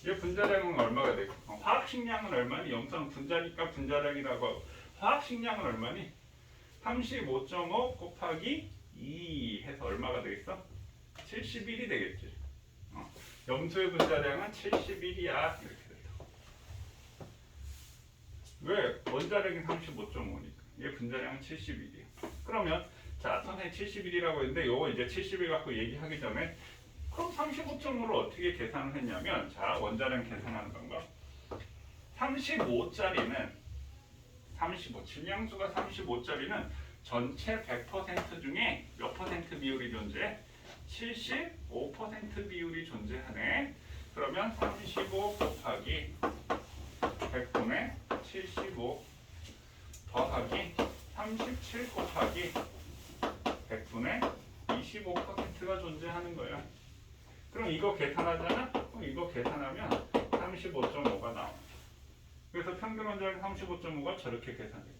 얘 분자량은 얼마가 돼? 화학식량은 얼마니? 염소는 분자니까 분자량이라고 하고 화학식량은 얼마니? 35.5 곱하기 2 해서 얼마가 되겠어? 71이 되겠지. 염소의 분자량은 71이야. 이렇게 된다. 왜? 원자량이 35.5니까. 얘 분자량은 71이야. 그러면 자, 선생님 71이라고 했는데 요거 이제 70을 갖고 얘기하기 전에 그럼 35.5를 어떻게 계산을 했냐면 자, 원자량 계산하는 방법. 35짜리는 35, 질량수가 35짜리는 전체 100% 중에 몇 퍼센트 비율이 존재해? 75% 비율이 존재하네. 그러면 35 곱하기 100분의 75 더하기 37 곱하기 100분의 25%가 존재하는 거야. 그럼 이거 계산하잖아? 그럼 이거 계산하면 35.5가 나와. 그래서 평균 원자량 35.5가 저렇게 계산돼.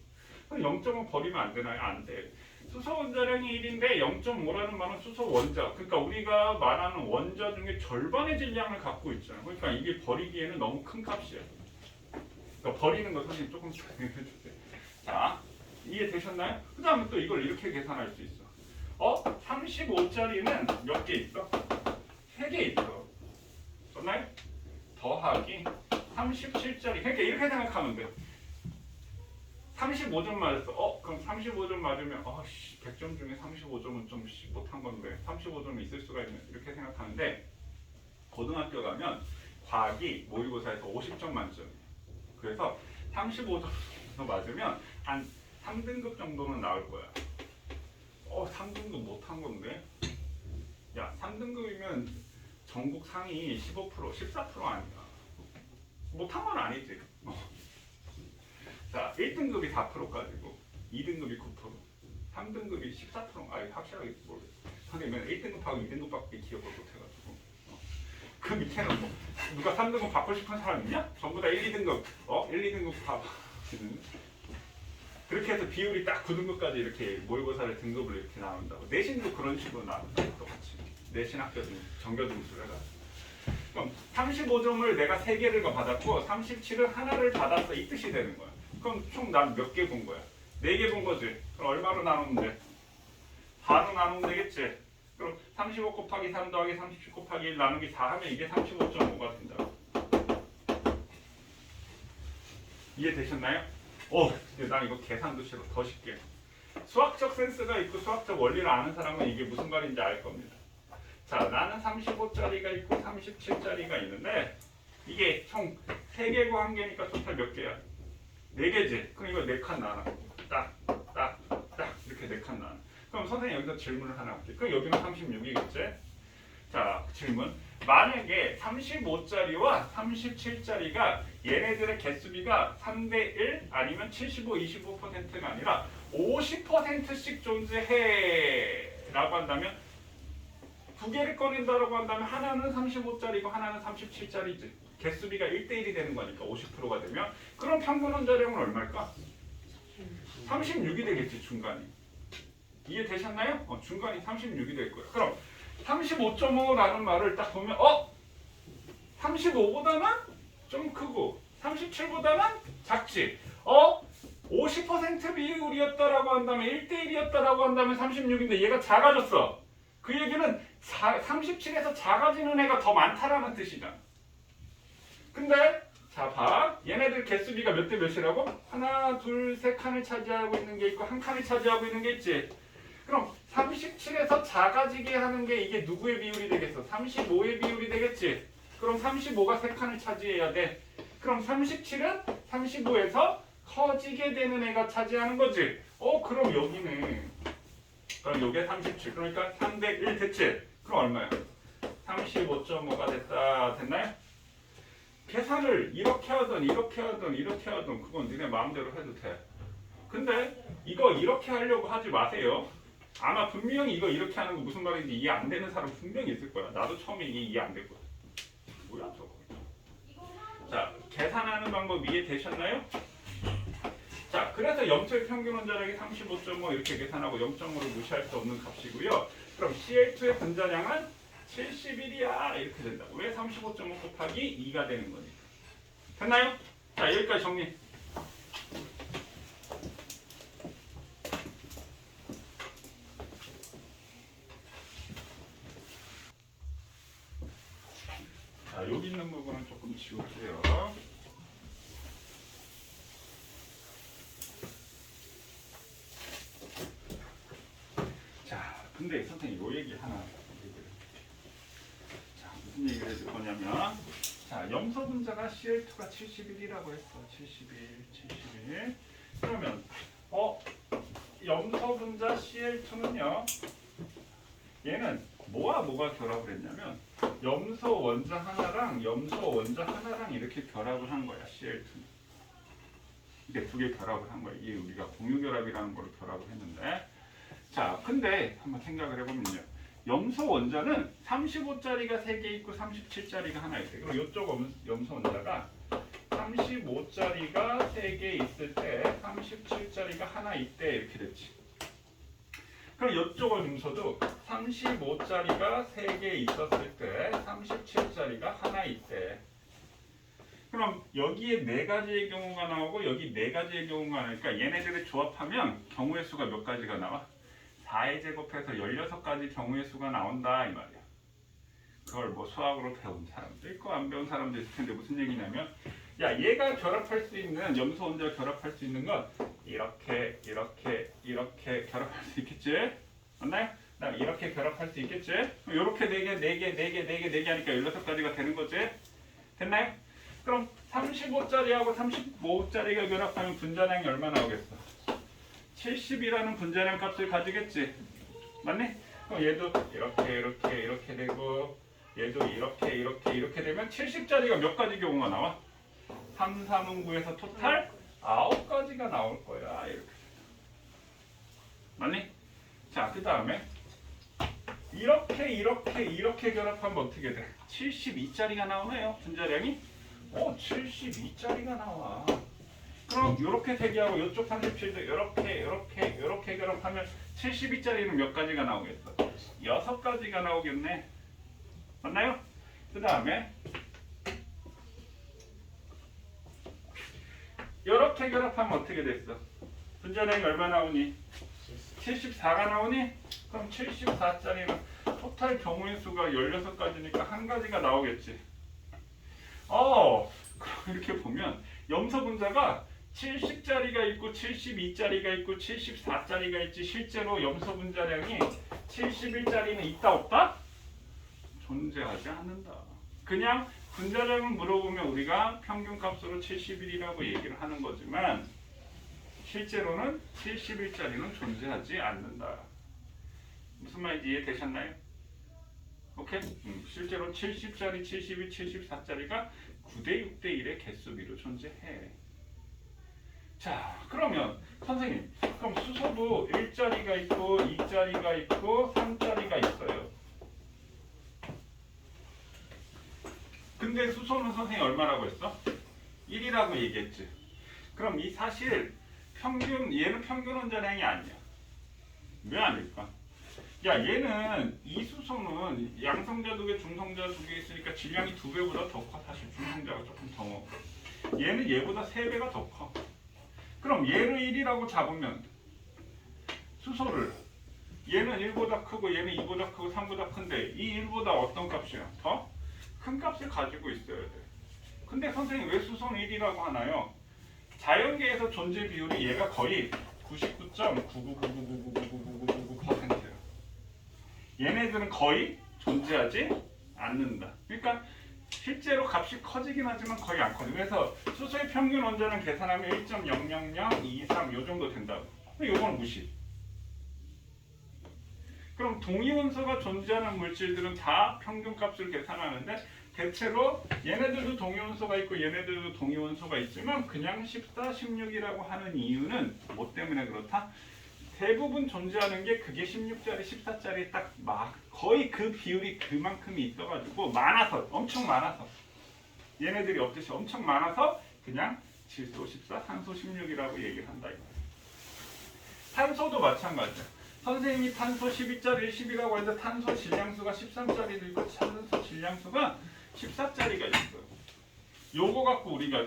그럼 0.5 버리면 안 되나요? 안 돼. 수소 원자량이 1인데 0.5라는 말은 수소 원자. 그러니까 우리가 말하는 원자 중에 절반의 질량을 갖고 있잖아. 그러니까 이게 버리기에는 너무 큰 값이야. 그러니까 버리는 거 선생님 조금 설명해 주세요. 자, 이해되셨나요? 그 다음에 또 이걸 이렇게 계산할 수 있어. 35짜리는 몇 개 있어? 3개 있어. 맞나요? 더하기 37짜리. 그러니까 이렇게 생각하면 돼. 35점 맞았어. 그럼 35점 맞으면 100점 중에 35점은 좀 못한 건데 35점이 있을 수가 있네. 이렇게 생각하는데 고등학교 가면 과학이 모의고사에서 50점 만점이에요. 그래서 35점 맞으면 한 3등급 정도는 나올 거야. 3등급 못한 건데? 야, 3등급이면 전국 상위 15%, 14% 아니야. 못한 건 아니지. 자, 1등급이 4%까지고 2등급이 9%, 3등급이 14%. 아니, 확실하게 모르겠어. 선생님은 1등급하고 2등급밖에 기억을 못해가지고. 그 밑에는 뭐 누가 3등급 받고 싶은 사람 있냐? 전부 다 1, 2등급. 1, 2등급 다 받는. 그렇게 해서 비율이 딱 9등급까지 이렇게 모의고사를 등급을 이렇게 나눈다고. 내신도 그런 식으로 나눈다고 똑같이. 내신 학교 등 정교 등수를 해가지고. 그럼 35점을 내가 3개를 받았고 37을 하나를 받았어. 이 뜻이 되는 거야. 그럼 총 난 몇 개 본 거야? 4개 본 거지. 그럼 얼마로 나누면 돼? 4로 나누면 되겠지. 그럼 35 곱하기 3 더하기 37 곱하기 1 나누기 4 하면 이게 35.5가 된다. 이해되셨나요? 난 이거 계산도 싫어. 더 쉽게. 수학적 센스가 있고 수학적 원리를 아는 사람은 이게 무슨 말인지 알 겁니다. 자, 나는 35짜리가 있고 37짜리가 있는데 이게 총 3개고 1개니까 토탈 몇 개야? 4개지? 그럼 이거 4칸 나눠. 딱 이렇게 4칸 나눠. 그럼 선생님 여기서 질문을 하나 할게. 그럼 여기는 36이겠지? 자, 질문. 만약에 35짜리와 37짜리가 얘네들의 개수비가 3대1 아니면 75, 25%가 아니라 50%씩 존재해 라고 한다면 두 개를 꺼낸다라고 한다면 하나는 35짜리고 하나는 37짜리지. 개수비가 1대1이 되는 거니까 50%가 되면 그럼 평균 원자량은 얼마일까? 36이 되겠지, 중간이. 이해되셨나요? 중간이 36이 될 거예요. 그럼 35.5라는 말을 딱 보면 35보다는 좀 크고 37보다는 작지. 50% 비율이었다라고 한다면 1대1이었다라고 한다면 36인데 얘가 작아졌어. 그 얘기는 37에서 작아지는 애가 더 많다라는 뜻이다. 근데 자, 봐. 얘네들 개수비가 몇 대 몇이라고? 하나, 둘, 세 칸을 차지하고 있는 게 있고 한 칸을 차지하고 있는 게 있지. 그럼 37에서 작아지게 하는 게 이게 누구의 비율이 되겠어? 35의 비율이 되겠지. 그럼 35가 3칸을 차지해야 돼. 그럼 37은 35에서 커지게 되는 애가 차지하는 거지. 그럼 여기네. 그럼 요게 37. 그러니까 3대 1 됐지? 그럼 얼마야? 35.5가 됐다. 됐나요? 계산을 이렇게 하든 이렇게 하든 이렇게 하든 그건 니네 마음대로 해도 돼. 근데 이거 이렇게 하려고 하지 마세요. 아마 분명히 이거 이렇게 하는 거 무슨 말인지 이해 안 되는 사람 분명히 있을 거야. 나도 처음에 이게 이해 안 됐거든. 뭐야 저거. 자, 계산하는 방법 이해되셨나요? 자, 그래서 염소의 평균 원자량이 35.5 이렇게 계산하고 0.5를 무시할 수 없는 값이고요. 그럼 Cl2의 분자량은 71이야 이렇게 된다고. 왜 35.5 곱하기 2가 되는 거니까. 됐나요? 자, 여기까지 정리. 자, 여기 있는 부분은 조금 지울게요. 자, 근데 선생님 요 얘기 하나 얘기를. 자, 무슨 얘기를 해줄 거냐면, 자, 염소 분자가 Cl2가 71이라고 했어. 71. 그러면 염소 분자 Cl2는요. 얘는 뭐와 뭐가 결합을 했냐면 염소 원자 하나랑 염소 원자 하나랑 이렇게 결합을 한 거야. Cl2. 이게 두 개 결합을 한 거야. 이게 우리가 공유 결합이라는 걸 결합을 했는데, 자, 근데 한번 생각을 해보면요. 염소 원자는 35짜리가 3개 있고 37짜리가 하나 있대. 그럼 이쪽 염소 원자가 35짜리가 3개 있을 때 37짜리가 하나 있대. 이렇게 됐지. 그럼 이쪽 염소도 35짜리가 3개 있었을 때 37짜리가 하나 있대. 그럼 여기에 4가지의 경우가 나오고 여기 4가지의 경우가 나오니까 얘네들을 조합하면 경우의 수가 몇 가지가 나와? 4의 제곱해서 16가지 경우의 수가 나온다 이 말이야. 그걸 뭐 수학으로 배운 사람도 있고 안 배운 사람도 있을 텐데 무슨 얘기냐면 야 얘가 결합할 수 있는 염소 혼자 결합할 수 있는 건 이렇게 결합할 수 있겠지? 맞나요? 그다음에 이렇게 결합할 수 있겠지? 이렇게 4개 하니까 16가지가 되는 거지? 됐나요? 그럼 35짜리하고 35짜리가 결합하면 분자량이 얼마 나오겠어? 70이라는 분자량 값을 가지겠지? 맞네? 그럼 얘도 이렇게 되고 얘도 이렇게 되면 70짜리가 몇 가지 경우가 나와? 3, 3은 9에서 토탈 9가지가 나올 거야. 이렇게. 맞니? 자, 그 다음에 이렇게 결합하면 어떻게 돼? 72짜리가 나오네요. 분자량이. 72짜리가 나와. 그럼 이렇게 대기하고 이쪽 37도 이렇게 결합하면 72짜리는 몇 가지가 나오겠어? 6가지가 나오겠네. 맞나요? 그 다음에 이렇게 결합하면 어떻게 됐어? 분자량이 얼마 나오니? 74가 나오니? 그럼 74짜리는 토탈 경우의 수가 16가지니까 한 가지가 나오겠지. 그럼 이렇게 보면 염소 분자가 70짜리가 있고 72짜리가 있고 74짜리가 있지 실제로 염소 분자량이 71짜리는 있다 없다? 존재하지 않는다. 그냥 분자량을 물어보면 우리가 평균값으로 71이라고 얘기를 하는 거지만 실제로는 71짜리는 존재하지 않는다. 무슨 말인지 이해되셨나요? 오케이? 실제로 70짜리, 72, 74짜리가 9대 6대 1의 개수비로 존재해. 자, 그러면 선생님, 그럼 수소도 1짜리가 있고 2짜리가 있고 3짜리가 있어요. 근데 수소는 선생님이 얼마라고 했어? 1이라고 얘기했지. 그럼 이 사실 얘는 평균 원자량이 아니야. 왜 아닐까? 야, 얘는 이 수소는 양성자 2개, 중성자 2개 있으니까 질량이 2배보다 더 커. 사실 중성자가 조금 더 먹어. 얘는 얘보다 3배가 더 커. 그럼 얘를 1이라고 잡으면 수소를 얘는 1보다 크고 얘는 2보다 크고 3보다 큰데 이 1보다 어떤 값이야? 더 큰 값을 가지고 있어야 돼. 근데 선생님 왜 수소는 1이라고 하나요? 자연계에서 존재 비율이 얘가 거의 99.99999999999%야. 얘네들은 거의 존재하지 않는다. 그러니까 실제로 값이 커지긴 하지만 거의 안 커져. 그래서 수소의 평균 원자량 계산하면 1.00023 요 정도 된다고. 근데 요거는 무시. 그럼 동위원소가 존재하는 물질들은 다 평균값을 계산하는데 대체로 얘네들도 동위원소가 있고 얘네들도 동위원소가 있지만 그냥 14, 16이라고 하는 이유는 뭐 때문에 그렇다? 대부분 존재하는 게 그게 16짜리, 14짜리 딱 거의 그 비율이 그만큼이 있어가지고 많아서 엄청 많아서 얘네들이 없듯이 엄청 많아서 그냥 질소 14, 산소 16이라고 얘기를 한다 이거야. 탄소도 마찬가지야. 선생님이 탄소 12짜리 10이라고 했는데 탄소 질량수가 13짜리도 있고 탄소 질량수가 14짜리가 있어요. 요거 갖고 우리가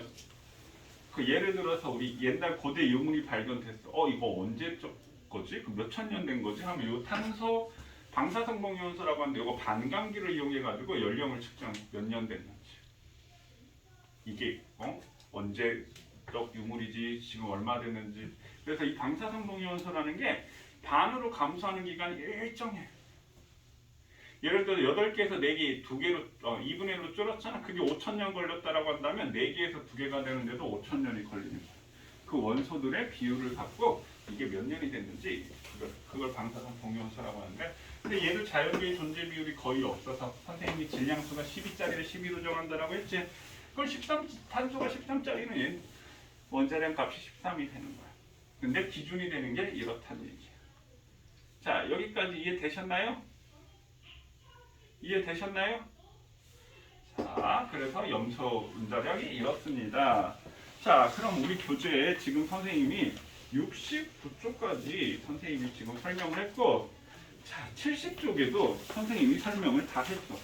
그 예를 들어서 우리 옛날 고대 유물이 발견됐어. 이거 언제적 거지? 그 몇천 년 된 거지? 하면 요 탄소 방사성봉연소라고 하는데 요거 반감기를 이용해 가지고 연령을 측정 몇 년 됐는지. 이게 언제적 유물이지? 지금 얼마 됐는지. 그래서 이 방사성봉연소라는 게 반으로 감소하는 기간이 일정해. 예를 들어 8개에서 4개, 2개로 2분의 1로 줄었잖아. 그게 5,000년 걸렸다라고 한다면 4개에서 2개가 되는데도 5,000년이 걸리는 거야. 그 원소들의 비율을 갖고 이게 몇 년이 됐는지 그걸 방사성 동위원소라고 하는데 근데 얘도 자연계의 존재 비율이 거의 없어서 선생님이 질량수가 12짜리를 12로 정한다라고 했지. 그걸 탄소가 13짜리는 얘 원자량 값이 13이 되는 거야. 근데 기준이 되는 게 이렇다는 얘기야. 자, 여기까지 이해되셨나요? 이해되셨나요? 자, 그래서 염소 분자량이 이렇습니다. 자, 그럼 우리 교재에 지금 선생님이 69쪽까지 선생님이 지금 설명을 했고, 자, 70쪽에도 선생님이 설명을 다 했어.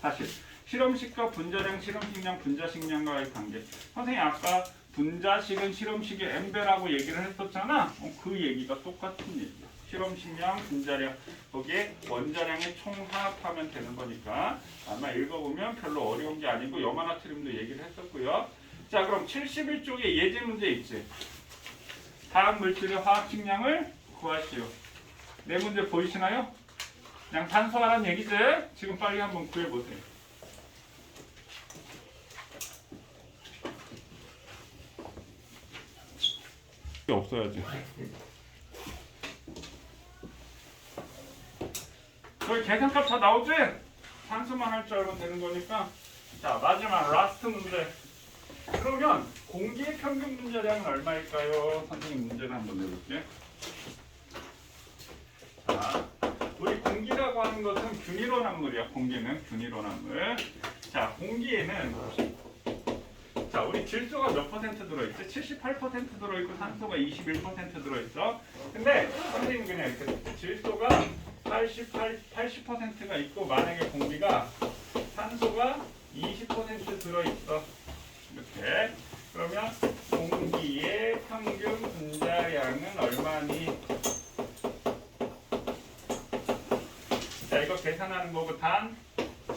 사실 실험식과 분자량, 실험식량, 분자식량과의 관계. 선생님 아까 분자식은 실험식의 m배라고 얘기를 했었잖아. 그 얘기가 똑같은 얘기야. 실험식량, 분자량 거기에 원자량의 총합하면 되는 거니까 아마 읽어보면 별로 어려운 게 아니고 염화나트륨도 얘기를 했었고요. 자 그럼 71쪽에 예제 문제 있지. 다음 물질의 화학식량을 구하시오. 네 문제 보이시나요? 그냥 탄소하라는 얘기지. 지금 빨리 한번 구해보세요. 없어야지. 저기 계산값 다 나오지? 산수만 할 줄 알면 되는 거니까. 자 마지막 라스트 문제. 그러면 공기의 평균 분자량은 얼마일까요? 선생님 문제를 한번 내볼게. 자, 우리 공기라고 하는 것은 균일원합물이야. 공기는 균일원합물. 자, 공기에는 자, 우리 질소가 몇 퍼센트 들어있지? 78% 들어있고 산소가 21% 들어있어. 근데 선생님 그냥 이렇게 질소가 80%가 있고 만약에 공기가 산소가 20% 들어있어. 이렇게. 그러면 공기의 평균 분자량은 얼마니? 자, 이거 계산하는 거고 단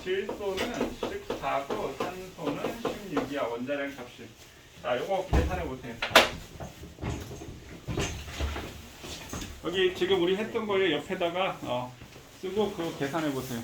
질소는 14고 산소는 16이야. 원자량 값이. 자, 요거 계산해 보세요. 여기 지금 우리 했던 거에 옆에다가 쓰고 그거 계산해 보세요.